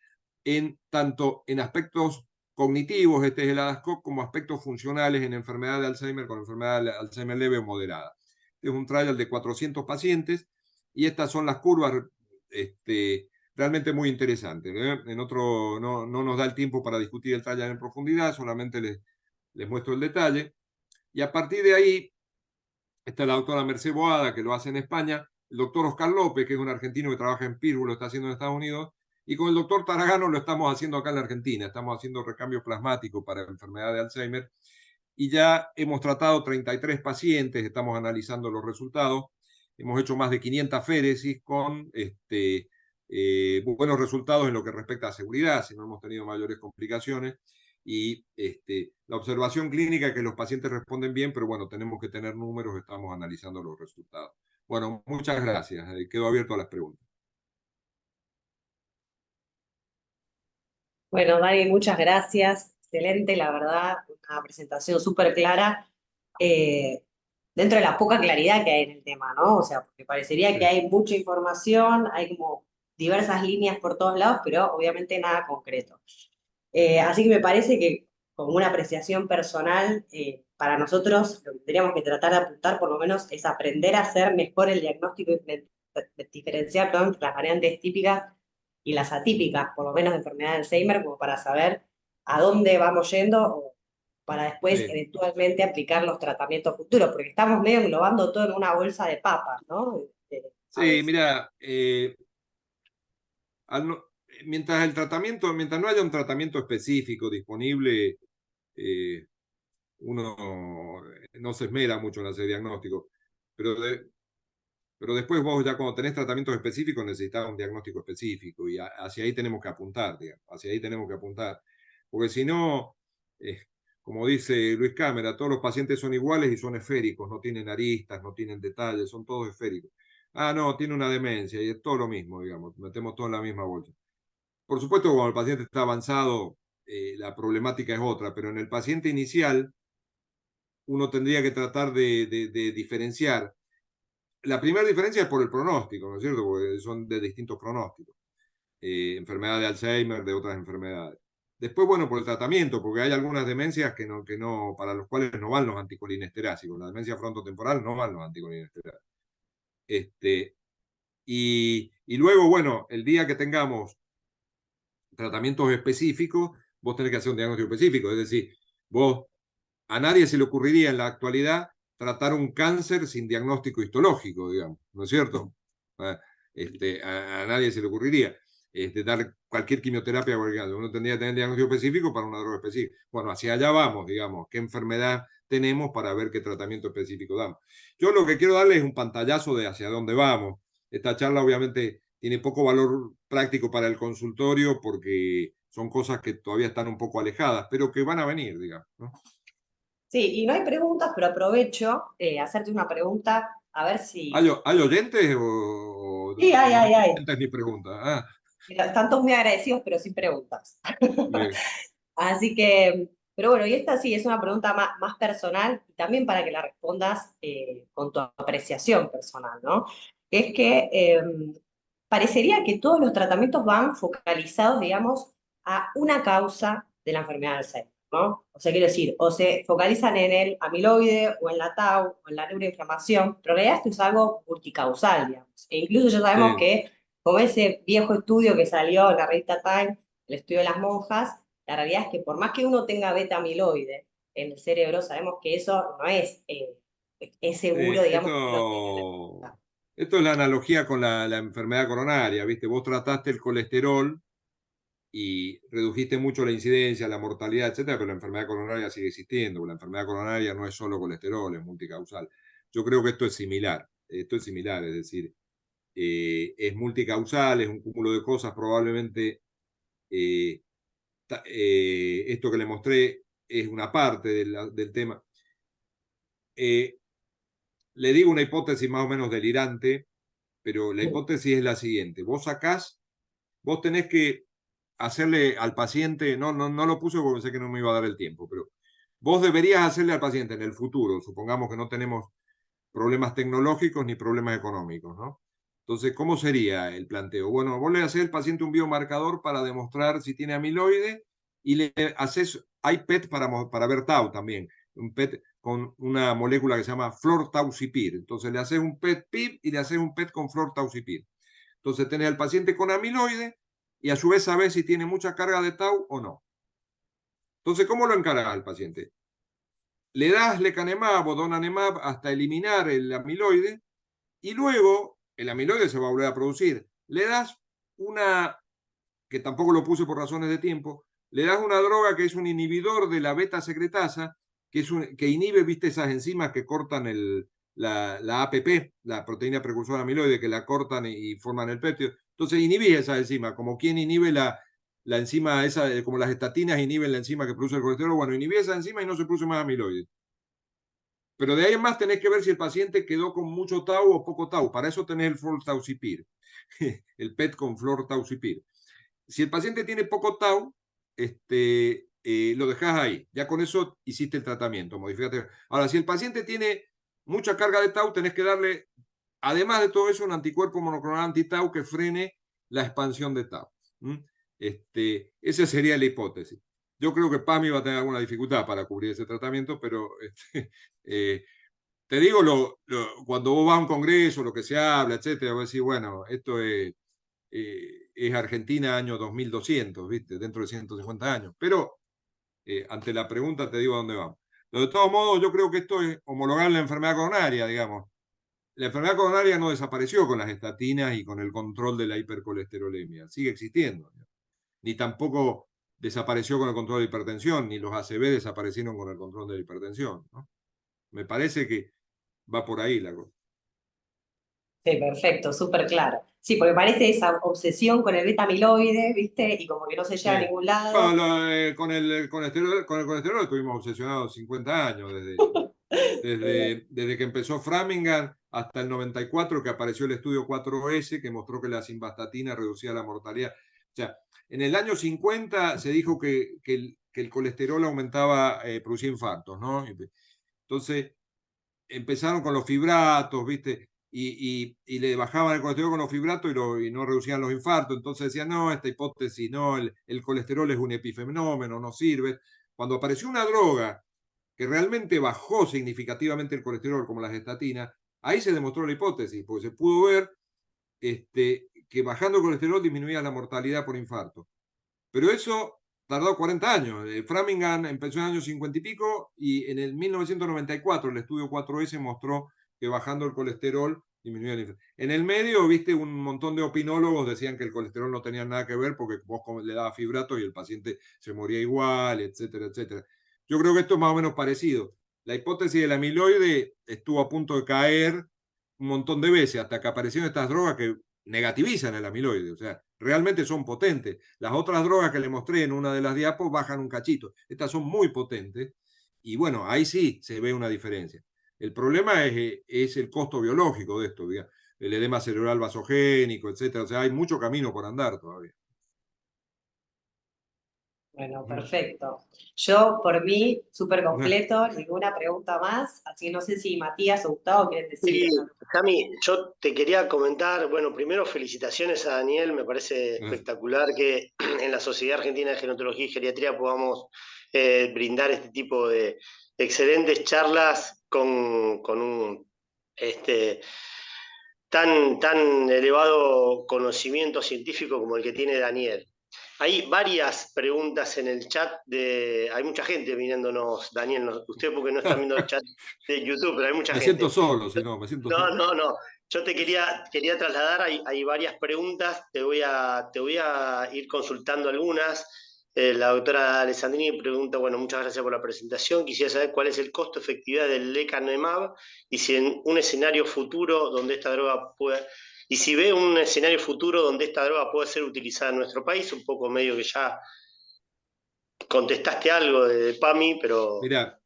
tanto en aspectos cognitivos, este es el ADAS-Cog, como aspectos funcionales en enfermedad de Alzheimer con enfermedad de Alzheimer leve o moderada. Este es un trial de 400 pacientes y estas son las curvas realmente muy interesantes. En otro no nos da el tiempo para discutir el trial en profundidad, solamente les muestro el detalle. Y a partir de ahí está la doctora Mercé Boada, que lo hace en España, el doctor Oscar López, que es un argentino que trabaja en Pittsburgh, lo está haciendo en Estados Unidos, y con el doctor Taragano lo estamos haciendo acá en la Argentina. Estamos haciendo recambio plasmático para enfermedad de Alzheimer y ya hemos tratado 33 pacientes, estamos analizando los resultados. Hemos hecho más de 500 féresis con buenos resultados en lo que respecta a seguridad, si no hemos tenido mayores complicaciones. Y la observación clínica es que los pacientes responden bien, pero bueno, tenemos que tener números, estamos analizando los resultados. Bueno, muchas gracias. Quedo abierto a las preguntas. Bueno, Dani, muchas gracias. Excelente, la verdad, una presentación súper clara, dentro de la poca claridad que hay en el tema, ¿no? O sea, porque parecería que hay mucha información, hay como diversas líneas por todos lados, pero obviamente nada concreto. Así que me parece que, como una apreciación personal, para nosotros lo que tendríamos que tratar de apuntar por lo menos es aprender a hacer mejor el diagnóstico y diferenciar, perdón, entre las variantes típicas y las atípicas, por lo menos de enfermedad de Alzheimer, como para saber a dónde vamos yendo o para después eventualmente aplicar los tratamientos futuros, porque estamos medio englobando todo en una bolsa de papas, ¿no? Sí, mira, mientras no haya un tratamiento específico disponible, uno no se esmera mucho en hacer diagnóstico, pero después vos ya cuando tenés tratamientos específicos necesitas un diagnóstico específico y hacia ahí tenemos que apuntar, digamos, hacia ahí tenemos que apuntar, porque si no, como dice Luis Cámara, todos los pacientes son iguales y son esféricos, no tienen aristas, no tienen detalles, son todos esféricos. Ah, no, tiene una demencia y es todo lo mismo, digamos, metemos todo en la misma bolsa. Por supuesto, cuando el paciente está avanzado, la problemática es otra, pero en el paciente inicial uno tendría que tratar de diferenciar. La primera diferencia es por el pronóstico, ¿no es cierto? Porque son de distintos pronósticos. Enfermedad de Alzheimer, de otras enfermedades. Después, bueno, por el tratamiento, porque hay algunas demencias para los cuales no van los anticolinesterásicos. La demencia frontotemporal no van los anticolinesterásicos. Y luego, bueno, el día que tengamos tratamientos específicos, vos tenés que hacer un diagnóstico específico. Es decir, a nadie se le ocurriría en la actualidad tratar un cáncer sin diagnóstico histológico, digamos, ¿no es cierto? A nadie se le ocurriría dar cualquier quimioterapia. Uno tendría que tener diagnóstico específico para una droga específica. Bueno, hacia allá vamos, digamos, qué enfermedad tenemos para ver qué tratamiento específico damos. Yo lo que quiero darles es un pantallazo de hacia dónde vamos. esta charla obviamente tiene poco valor práctico para el consultorio porque son cosas que todavía están un poco alejadas, pero que van a venir, digamos, ¿no? Sí, y no hay preguntas, pero aprovecho hacerte una pregunta, a ver si... ¿Hay oyentes Sí, o no hay hay. oyentes ni preguntas? Ah, Están todos muy agradecidos, pero sin preguntas. bien. Así que, pero bueno, y esta sí es una pregunta más personal y también para que la respondas con tu apreciación personal, ¿no? Es que parecería que todos los tratamientos van focalizados, digamos, a una causa de la enfermedad de Alzheimer, ¿no? O sea, quiero decir, o se focalizan en el amiloide o en la tau o en la neuroinflamación, pero en realidad esto es algo multicausal, digamos. E incluso ya sabemos Sí. que, como ese viejo estudio que salió en la revista Time, el estudio de las monjas, la realidad es que por más que uno tenga beta amiloide en el cerebro, sabemos que eso no es seguro, digamos, que uno tenga. Esto es la analogía con la enfermedad coronaria, ¿viste? Vos trataste el colesterol y redujiste mucho la incidencia, la mortalidad, etcétera, pero la enfermedad coronaria sigue existiendo. La enfermedad coronaria no es solo colesterol, es multicausal. Yo creo que esto es similar. Esto es similar, es decir, es multicausal, es un cúmulo de cosas, probablemente eh, esto que le mostré es una parte del tema. Le digo una hipótesis más o menos delirante, pero la hipótesis es la siguiente. Vos tenés que hacerle al paciente, no lo puse porque pensé que no me iba a dar el tiempo, pero vos deberías hacerle al paciente en el futuro, supongamos que no tenemos problemas tecnológicos ni problemas económicos, ¿no? Entonces, ¿cómo sería el planteo? Bueno, vos le haces al paciente un biomarcador para demostrar si tiene amiloide y le haces, hay PET para ver tau también, un PET con una molécula que se llama fluortaucipir. Entonces le haces un PET-PIB y le haces un PET con fluortaucipir. Entonces tenés al paciente con amiloide y a su vez sabés si tiene mucha carga de tau o no. Entonces, ¿cómo lo encarás al paciente? Le das lecanemab o donanemab hasta eliminar el amiloide y luego el amiloide se va a volver a producir. Le das una, que tampoco lo puse por razones de tiempo, le das una droga que es un inhibidor de la beta secretasa, que inhibe, viste, esas enzimas que cortan la APP, la proteína precursora amiloide, que la cortan y forman el péptido. Entonces inhibís esa enzima, como quien inhibe la enzima esa, como las estatinas inhiben la enzima que produce el colesterol. Bueno, inhibí esa enzima y no se produce más amiloide. Pero de ahí en más tenés que ver si el paciente quedó con mucho tau o poco tau. Para eso tenés el fluortaucipir, el PET con fluortaucipir. Si el paciente tiene poco tau, lo dejas ahí. Ya con eso hiciste el tratamiento. Modificate. Ahora, si el paciente tiene mucha carga de tau, tenés que darle, además de todo eso, un anticuerpo monoclonal anti-tau que frene la expansión de tau. Esa sería la hipótesis. Yo creo que PAMI va a tener alguna dificultad para cubrir ese tratamiento, pero te digo, cuando vos vas a un congreso, lo que se habla, etcétera, vos decís, bueno, esto es Argentina año 2200, ¿viste? Dentro de 150 años. Pero ante la pregunta te digo a dónde vamos. Pero de todos modos, yo creo que esto es homologar la enfermedad coronaria, digamos. La enfermedad coronaria no desapareció con las estatinas y con el control de la hipercolesterolemia. Sigue existiendo. Ni tampoco desapareció con el control de la hipertensión, ni los ACV desaparecieron con el control de la hipertensión, ¿no? Me parece que va por ahí la cosa. Sí, perfecto, súper claro. Sí, porque parece esa obsesión con el beta amiloide, ¿viste? Y como que no se Sí. llega a ningún lado. Bueno, con el colesterol estuvimos obsesionados 50 años, desde que empezó Framingham hasta el 94, que apareció el estudio 4S, que mostró que la simvastatina reducía la mortalidad. O sea, en el año 50 se dijo que el colesterol aumentaba, producía infartos, ¿no? Entonces empezaron con los fibratos, ¿viste? Y le bajaban el colesterol con los fibratos y no reducían los infartos. Entonces decían, no, esta hipótesis, no, el colesterol es un epifenómeno, no sirve. Cuando apareció una droga que realmente bajó significativamente el colesterol, como las estatinas, ahí se demostró la hipótesis, porque se pudo ver que bajando el colesterol disminuía la mortalidad por infarto. Pero eso tardó 40 años. Framingham empezó en el año 50 y pico y en el 1994 el estudio 4S mostró que bajando el colesterol disminuía el infarto. En el medio, viste, un montón de opinólogos decían que el colesterol no tenía nada que ver porque vos le dabas fibratos y el paciente se moría igual, etcétera, etcétera. Yo creo que esto es más o menos parecido. La hipótesis del amiloide estuvo a punto de caer un montón de veces, hasta que aparecieron estas drogas que negativizan el amiloide, o sea, realmente son potentes. Las otras drogas que le mostré en una de las diapos bajan un cachito. Estas son muy potentes y bueno, ahí sí se ve una diferencia. El problema es el costo biológico de esto, digamos, el edema cerebral vasogénico, etcétera. O sea, hay mucho camino por andar todavía. Bueno, perfecto. Yo, por mí, súper completo, ninguna pregunta más, así que no sé si Matías o Gustavo quieren decir. Sí, Cami, yo te quería comentar, bueno, primero felicitaciones a Daniel, me parece espectacular que en la Sociedad Argentina de Gerontología y Geriatría podamos brindar este tipo de excelentes charlas con un tan elevado conocimiento científico como el que tiene Daniel. Hay varias preguntas en el chat hay mucha gente mirándonos, Daniel, usted porque no está viendo el chat de YouTube, pero hay mucha gente. Me siento solo, si no, me siento solo. No. Yo te quería trasladar, hay varias preguntas, te voy a ir consultando algunas. La doctora Alessandrini pregunta, bueno, muchas gracias por la presentación. Quisiera saber cuál es el costo efectividad del lecanemab y si en un escenario futuro donde esta droga puede... Y si ve un escenario futuro donde esta droga puede ser utilizada en nuestro país, un poco medio que ya contestaste algo de PAMI, pero... Mira,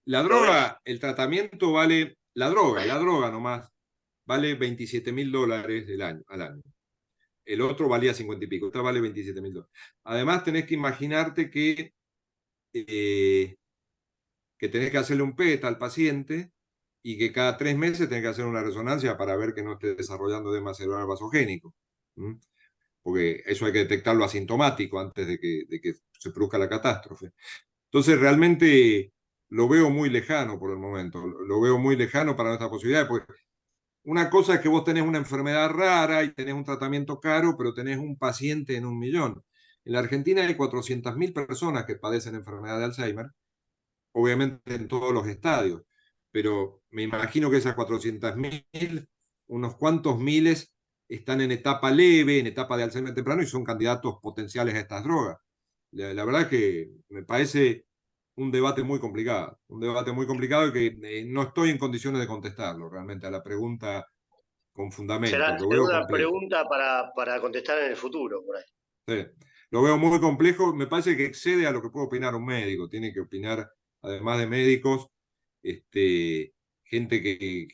la droga, el tratamiento vale, la droga nomás, vale $27.000 al año. El otro valía 50 y pico, esta vale $27.000. Además, tenés que imaginarte que tenés que hacerle un PET al paciente y que cada 3 meses tenés que hacer una resonancia para ver que no esté desarrollando edema cerebral vasogénico. ¿Mm? Porque eso hay que detectarlo asintomático antes de que se produzca la catástrofe. Entonces, realmente lo veo muy lejano por el momento. Lo veo muy lejano para nuestras posibilidades, porque una cosa es que vos tenés una enfermedad rara y tenés un tratamiento caro, pero tenés un paciente en 1.000.000. En la Argentina hay 400.000 personas que padecen enfermedad de Alzheimer, obviamente en todos los estadios, pero me imagino que esas 400.000, unos cuantos miles están en etapa leve, en etapa de Alzheimer temprano y son candidatos potenciales a estas drogas. La verdad es que me parece un debate muy complicado y que no estoy en condiciones de contestarlo realmente a la pregunta con fundamento. Será Lo veo una complejo. pregunta para contestar en el futuro, por ahí. Sí. Lo veo muy complejo, me parece que excede a lo que puede opinar un médico. Tiene que opinar, además de médicos, gente que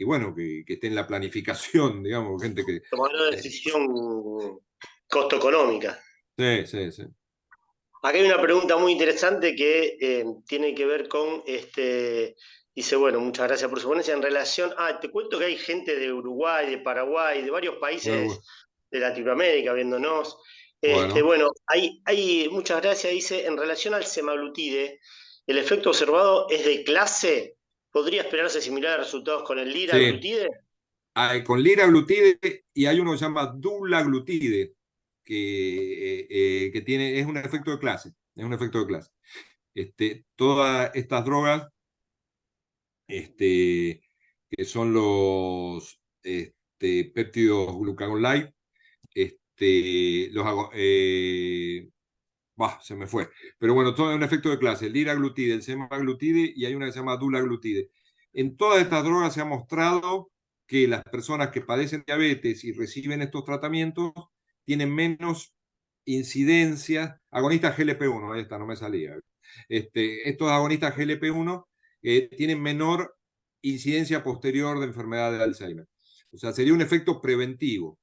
esté en la planificación, digamos, gente que... Tomando una decisión costo-económica. Sí. Acá hay una pregunta muy interesante que tiene que ver con, dice, bueno, muchas gracias por su ponencia. En relación, te cuento que hay gente de Uruguay, de Paraguay, de varios países de Latinoamérica viéndonos. Bueno, muchas gracias, dice, en relación al semaglutide, ¿el efecto observado es de clase? ¿Podría esperarse similar a resultados con el liraglutide? Con liraglutide y hay uno que se llama dulaglutide, que es un efecto de clase. Es un efecto de clase. Todas estas drogas, que son los péptidos glucagon-like, se me fue. Pero bueno, todo es un efecto de clase. El liraglutide, el semaglutide y hay una que se llama dulaglutide. En todas estas drogas se ha mostrado que las personas que padecen diabetes y reciben estos tratamientos tienen menos incidencia. Agonistas GLP-1, ahí está, no me salía. Estos agonistas GLP-1 tienen menor incidencia posterior de enfermedad de Alzheimer. O sea, sería un efecto preventivo.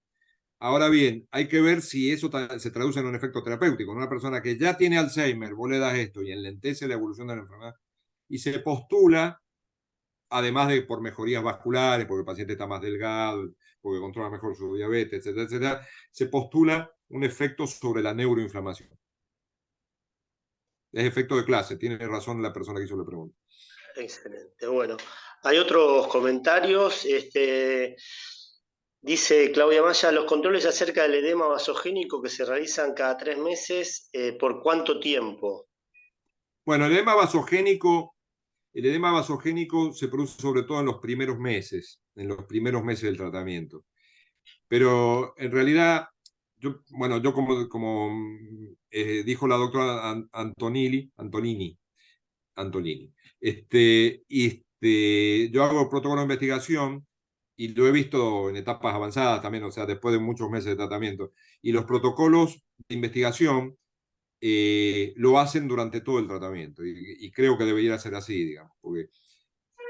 Ahora bien, hay que ver si eso se traduce en un efecto terapéutico. En una persona que ya tiene Alzheimer, vos le das esto y enlentece la evolución de la enfermedad y se postula, además de por mejorías vasculares, porque el paciente está más delgado, porque controla mejor su diabetes, etcétera, etcétera, se postula un efecto sobre la neuroinflamación. Es efecto de clase, tiene razón la persona que hizo la pregunta. Excelente, bueno. Hay otros comentarios. Dice Claudia Maya, los controles acerca del edema vasogénico que se realizan cada 3 meses, ¿por cuánto tiempo? Bueno, el edema vasogénico se produce sobre todo en los primeros meses del tratamiento. Pero en realidad, yo como dijo la doctora Antonini, yo hago protocolo de investigación y lo he visto en etapas avanzadas también, o sea, después de muchos meses de tratamiento. Y los protocolos de investigación lo hacen durante todo el tratamiento. Y creo que debería ser así, digamos, porque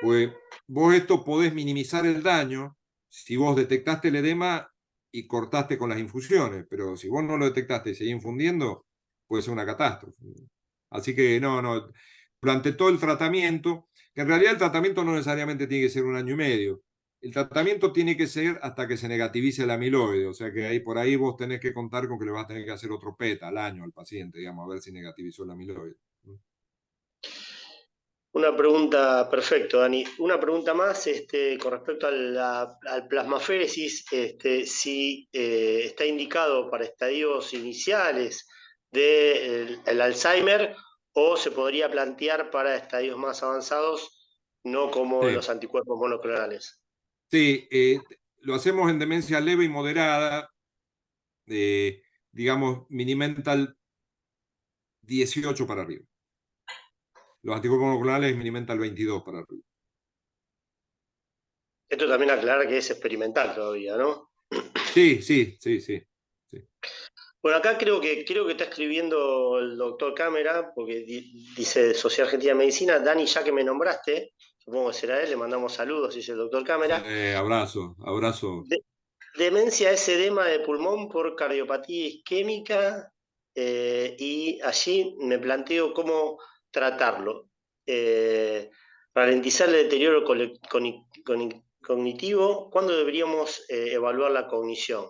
pues vos esto podés minimizar el daño si vos detectaste el edema y cortaste con las infusiones, pero si vos no lo detectaste y seguís infundiendo, puede ser una catástrofe. Así que no, durante todo el tratamiento, que en realidad el tratamiento no necesariamente tiene que ser 1 año y medio, el tratamiento tiene que ser hasta que se negativice el amiloide, o sea que ahí por ahí vos tenés que contar con que le vas a tener que hacer otro PET al año al paciente, digamos, a ver si negativizó el amiloide. Una pregunta, perfecto, Dani. Una pregunta más con respecto al plasmaféresis, si está indicado para estadios iniciales del el Alzheimer o se podría plantear para estadios más avanzados, no como Sí. los anticuerpos monoclonales. Sí, lo hacemos en demencia leve y moderada, digamos, Minimental 18 para arriba. Los anticuerpos monoclonales Minimental 22 para arriba. Esto también aclara que es experimental todavía, ¿no? Sí. Bueno, acá creo que está escribiendo el doctor Cámara, porque dice Sociedad Argentina de Medicina. Dani, ya que me nombraste, supongo que será él, le mandamos saludos, dice el doctor Cámara. Abrazo. Demencia es edema de pulmón por cardiopatía isquémica, y allí me planteo cómo tratarlo. Ralentizar el deterioro cognitivo. ¿Cuándo deberíamos evaluar la cognición?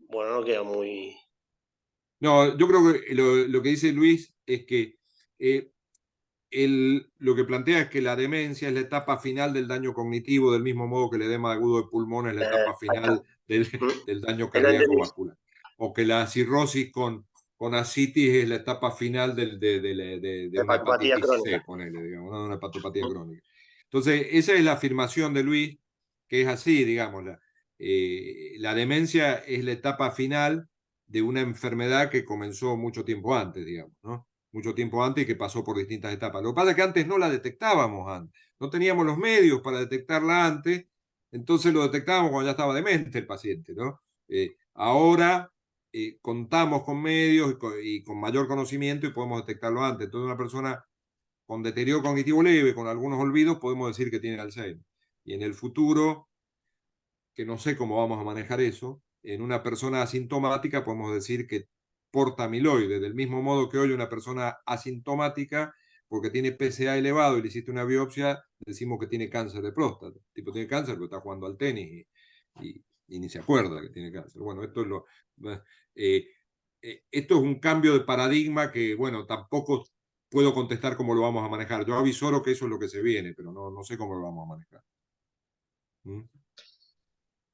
Bueno, no queda muy... No, yo creo que lo que dice Luis es que eh, lo que plantea es que la demencia es la etapa final del daño cognitivo, del mismo modo que el edema agudo de pulmón es la etapa Ahí está. final del, ¿Mm? del daño Ahí la cardíaco entendí. vascular. O que la cirrosis con ascitis es la etapa final de una Hepatopatía hepatitis crónica. C, ponele, digamos, ¿no? De una hepatopatía crónica. Entonces, esa es la afirmación de Luis, que es así, digamos, la demencia es la etapa final de una enfermedad que comenzó mucho tiempo antes, digamos, ¿no? Mucho tiempo antes y que pasó por distintas etapas. Lo que pasa es que antes no la detectábamos antes, no teníamos los medios para detectarla antes, entonces lo detectábamos cuando ya estaba demente el paciente, ¿no? Ahora contamos con medios y con mayor conocimiento y podemos detectarlo antes. Entonces una persona con deterioro cognitivo leve, con algunos olvidos, podemos decir que tiene Alzheimer. Y en el futuro, que no sé cómo vamos a manejar eso, en una persona asintomática podemos decir que porta amiloide, del mismo modo que hoy una persona asintomática, porque tiene PSA elevado y le hiciste una biopsia, decimos que tiene cáncer de próstata. El tipo tiene cáncer, pero está jugando al tenis y ni se acuerda que tiene cáncer. Bueno, eh, esto es un cambio de paradigma que, bueno, tampoco puedo contestar cómo lo vamos a manejar. Yo avisoro que eso es lo que se viene, pero no sé cómo lo vamos a manejar. ¿Mm?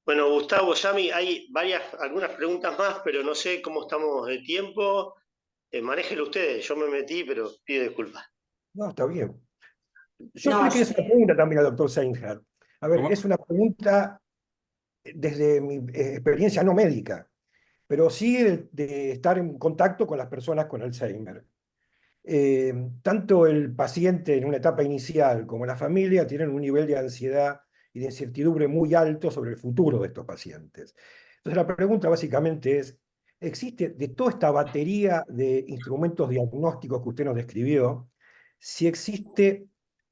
Bueno, Gustavo, Yami, hay algunas preguntas más, pero no sé cómo estamos de tiempo. Manéjenlo ustedes, yo me metí, pero pido disculpas. No, está bien. Yo No, le quería hacer una pregunta también al doctor Seinhardt. A ver, ¿Cómo? es una pregunta desde mi experiencia no médica, pero sí de estar en contacto con las personas con Alzheimer. Tanto el paciente en una etapa inicial como la familia tienen un nivel de ansiedad y de incertidumbre muy alto sobre el futuro de estos pacientes. Entonces la pregunta básicamente es, ¿existe de toda esta batería de instrumentos diagnósticos que usted nos describió, si existe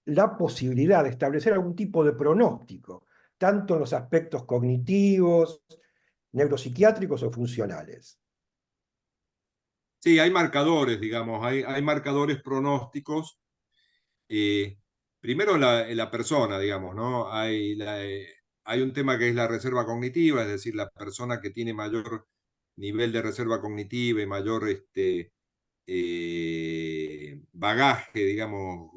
la posibilidad de establecer algún tipo de pronóstico, tanto en los aspectos cognitivos, neuropsiquiátricos o funcionales? Sí, hay marcadores, digamos, hay marcadores pronósticos. eh, Primero la persona, digamos, ¿no? Hay un tema que es la reserva cognitiva, es decir, la persona que tiene mayor nivel de reserva cognitiva y mayor bagaje, digamos,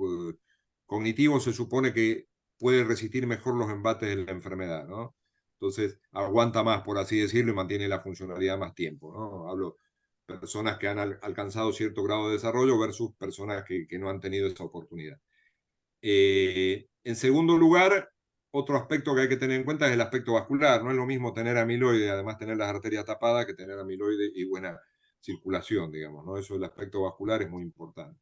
cognitivo, se supone que puede resistir mejor los embates de la enfermedad, ¿no? Entonces, aguanta más, por así decirlo, y mantiene la funcionalidad más tiempo, ¿no? Hablo personas que han alcanzado cierto grado de desarrollo versus personas que no han tenido esa oportunidad. En segundo lugar, otro aspecto que hay que tener en cuenta es el aspecto vascular. No es lo mismo tener amiloide, además tener las arterias tapadas, que tener amiloide y buena circulación, digamos, ¿no? Eso, el aspecto vascular es muy importante.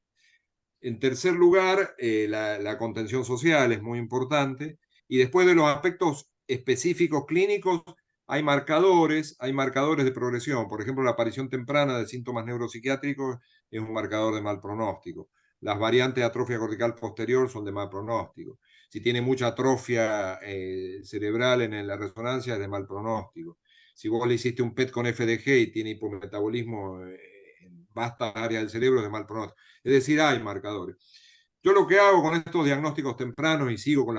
En tercer lugar, la contención social es muy importante. Y después de los aspectos específicos clínicos, hay marcadores de progresión. Por ejemplo, la aparición temprana de síntomas neuropsiquiátricos es un marcador de mal pronóstico. Las variantes de atrofia cortical posterior son de mal pronóstico. Si tiene mucha atrofia cerebral en la resonancia, es de mal pronóstico. Si vos le hiciste un PET con FDG y tiene hipometabolismo en vastas áreas del cerebro, es de mal pronóstico. Es decir, hay marcadores. Yo lo que hago con estos diagnósticos tempranos, y sigo con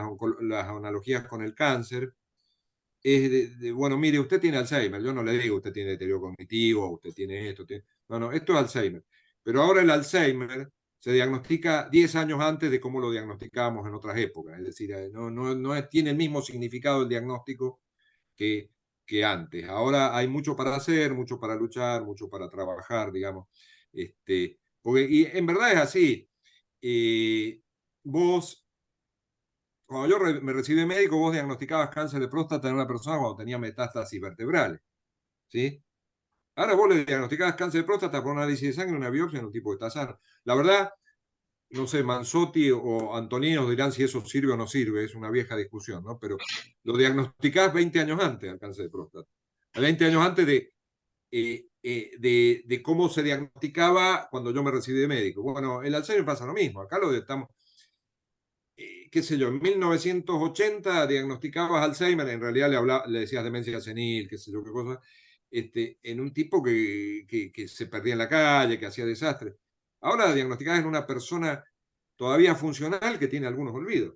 las analogías con el cáncer, es bueno, mire, usted tiene Alzheimer. Yo no le digo, usted tiene deterioro cognitivo, usted tiene esto. No, esto es Alzheimer. Pero ahora el Alzheimer se diagnostica 10 años antes de cómo lo diagnosticábamos en otras épocas. Es decir, no tiene el mismo significado el diagnóstico que antes. Ahora hay mucho para hacer, mucho para luchar, mucho para trabajar, digamos. Y en verdad es así. Vos, cuando yo me recibí de médico, vos diagnosticabas cáncer de próstata en una persona cuando tenía metástasis vertebrales, ¿sí? Ahora vos le diagnosticabas cáncer de próstata por un análisis de sangre, una biopsia en un tipo que está sano. La verdad, no sé, Manzotti o Antonino dirán si eso sirve o no sirve, es una vieja discusión, ¿no? Pero lo diagnosticás 20 años antes al cáncer de próstata. 20 años antes de cómo se diagnosticaba cuando yo me recibí de médico. Bueno, el Alzheimer pasa lo mismo. Acá lo estamos, qué sé yo, en 1980 diagnosticabas Alzheimer, en realidad le decías demencia senil, qué sé yo, qué cosa, en un tipo que se perdía en la calle, que hacía desastres. Ahora diagnosticás en una persona todavía funcional que tiene algunos olvidos,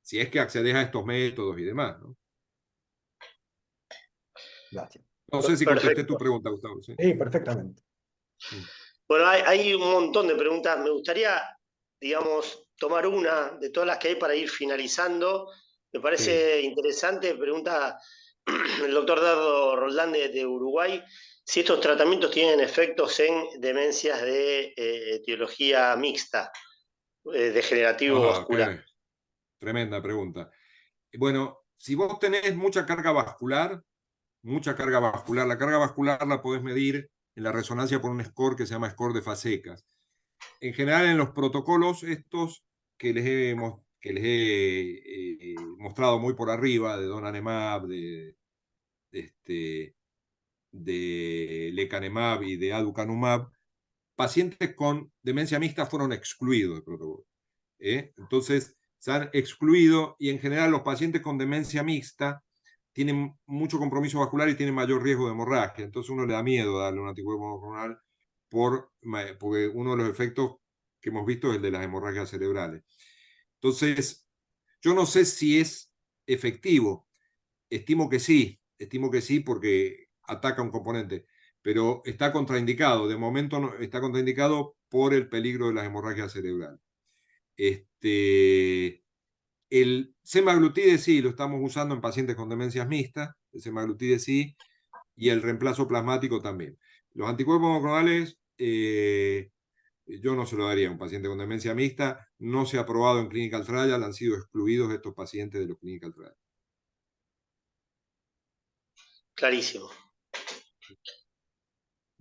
si es que accedes a estos métodos y demás, ¿no? Gracias. No sé si contesté tu Perfecto. pregunta, Gustavo. Sí, perfectamente. Bueno, hay un montón de preguntas. Me gustaría, digamos, tomar una de todas las que hay para ir finalizando. Me parece interesante. Pregunta el doctor Dardo Roldán de Uruguay si estos tratamientos tienen efectos en demencias de etiología mixta, degenerativo vascular. Okay. Tremenda pregunta. Bueno, si vos tenés mucha carga vascular, la carga vascular la podés medir en la resonancia por un score que se llama score de Fasecas. En general, en los protocolos estos que les he mostrado muy por arriba, de donanemab, de lecanemab y de aducanumab, pacientes con demencia mixta fueron excluidos del protocolo. Entonces, se han excluido y en general los pacientes con demencia mixta tienen mucho compromiso vascular y tienen mayor riesgo de hemorragia. Entonces uno le da miedo darle un anticuerpo monoclonal porque uno de los efectos que hemos visto es el de las hemorragias cerebrales. Entonces, yo no sé si es efectivo. Estimo que sí porque ataca un componente, pero está contraindicado. De momento no, está contraindicado por el peligro de las hemorragias cerebrales. El semaglutide sí, lo estamos usando en pacientes con demencias mixtas, el semaglutide sí, y el reemplazo plasmático también. Los anticuerpos monoclonales, yo no se lo daría a un paciente con demencia mixta, no se ha probado en clinical trial, han sido excluidos estos pacientes de los clinical trial. Clarísimo.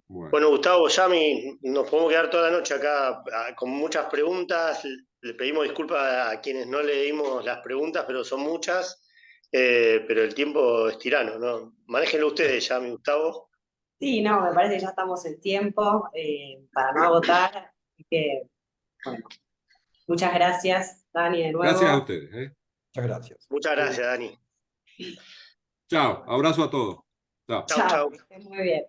Bueno, Gustavo, Yami, nos podemos quedar toda la noche acá con muchas preguntas. Le pedimos disculpas a quienes no leímos las preguntas, pero son muchas. Pero el tiempo es tirano, ¿no? Manéjenlo ustedes, Yami, Gustavo. Sí, no, me parece que ya estamos en tiempo para no agotar. Así que, bueno, muchas gracias, Dani, de gracias a nuevo. ustedes. Muchas gracias. Muchas gracias, Dani. Chao, abrazo a todos. Chao. Chau, chau. Chao, que estés muy bien.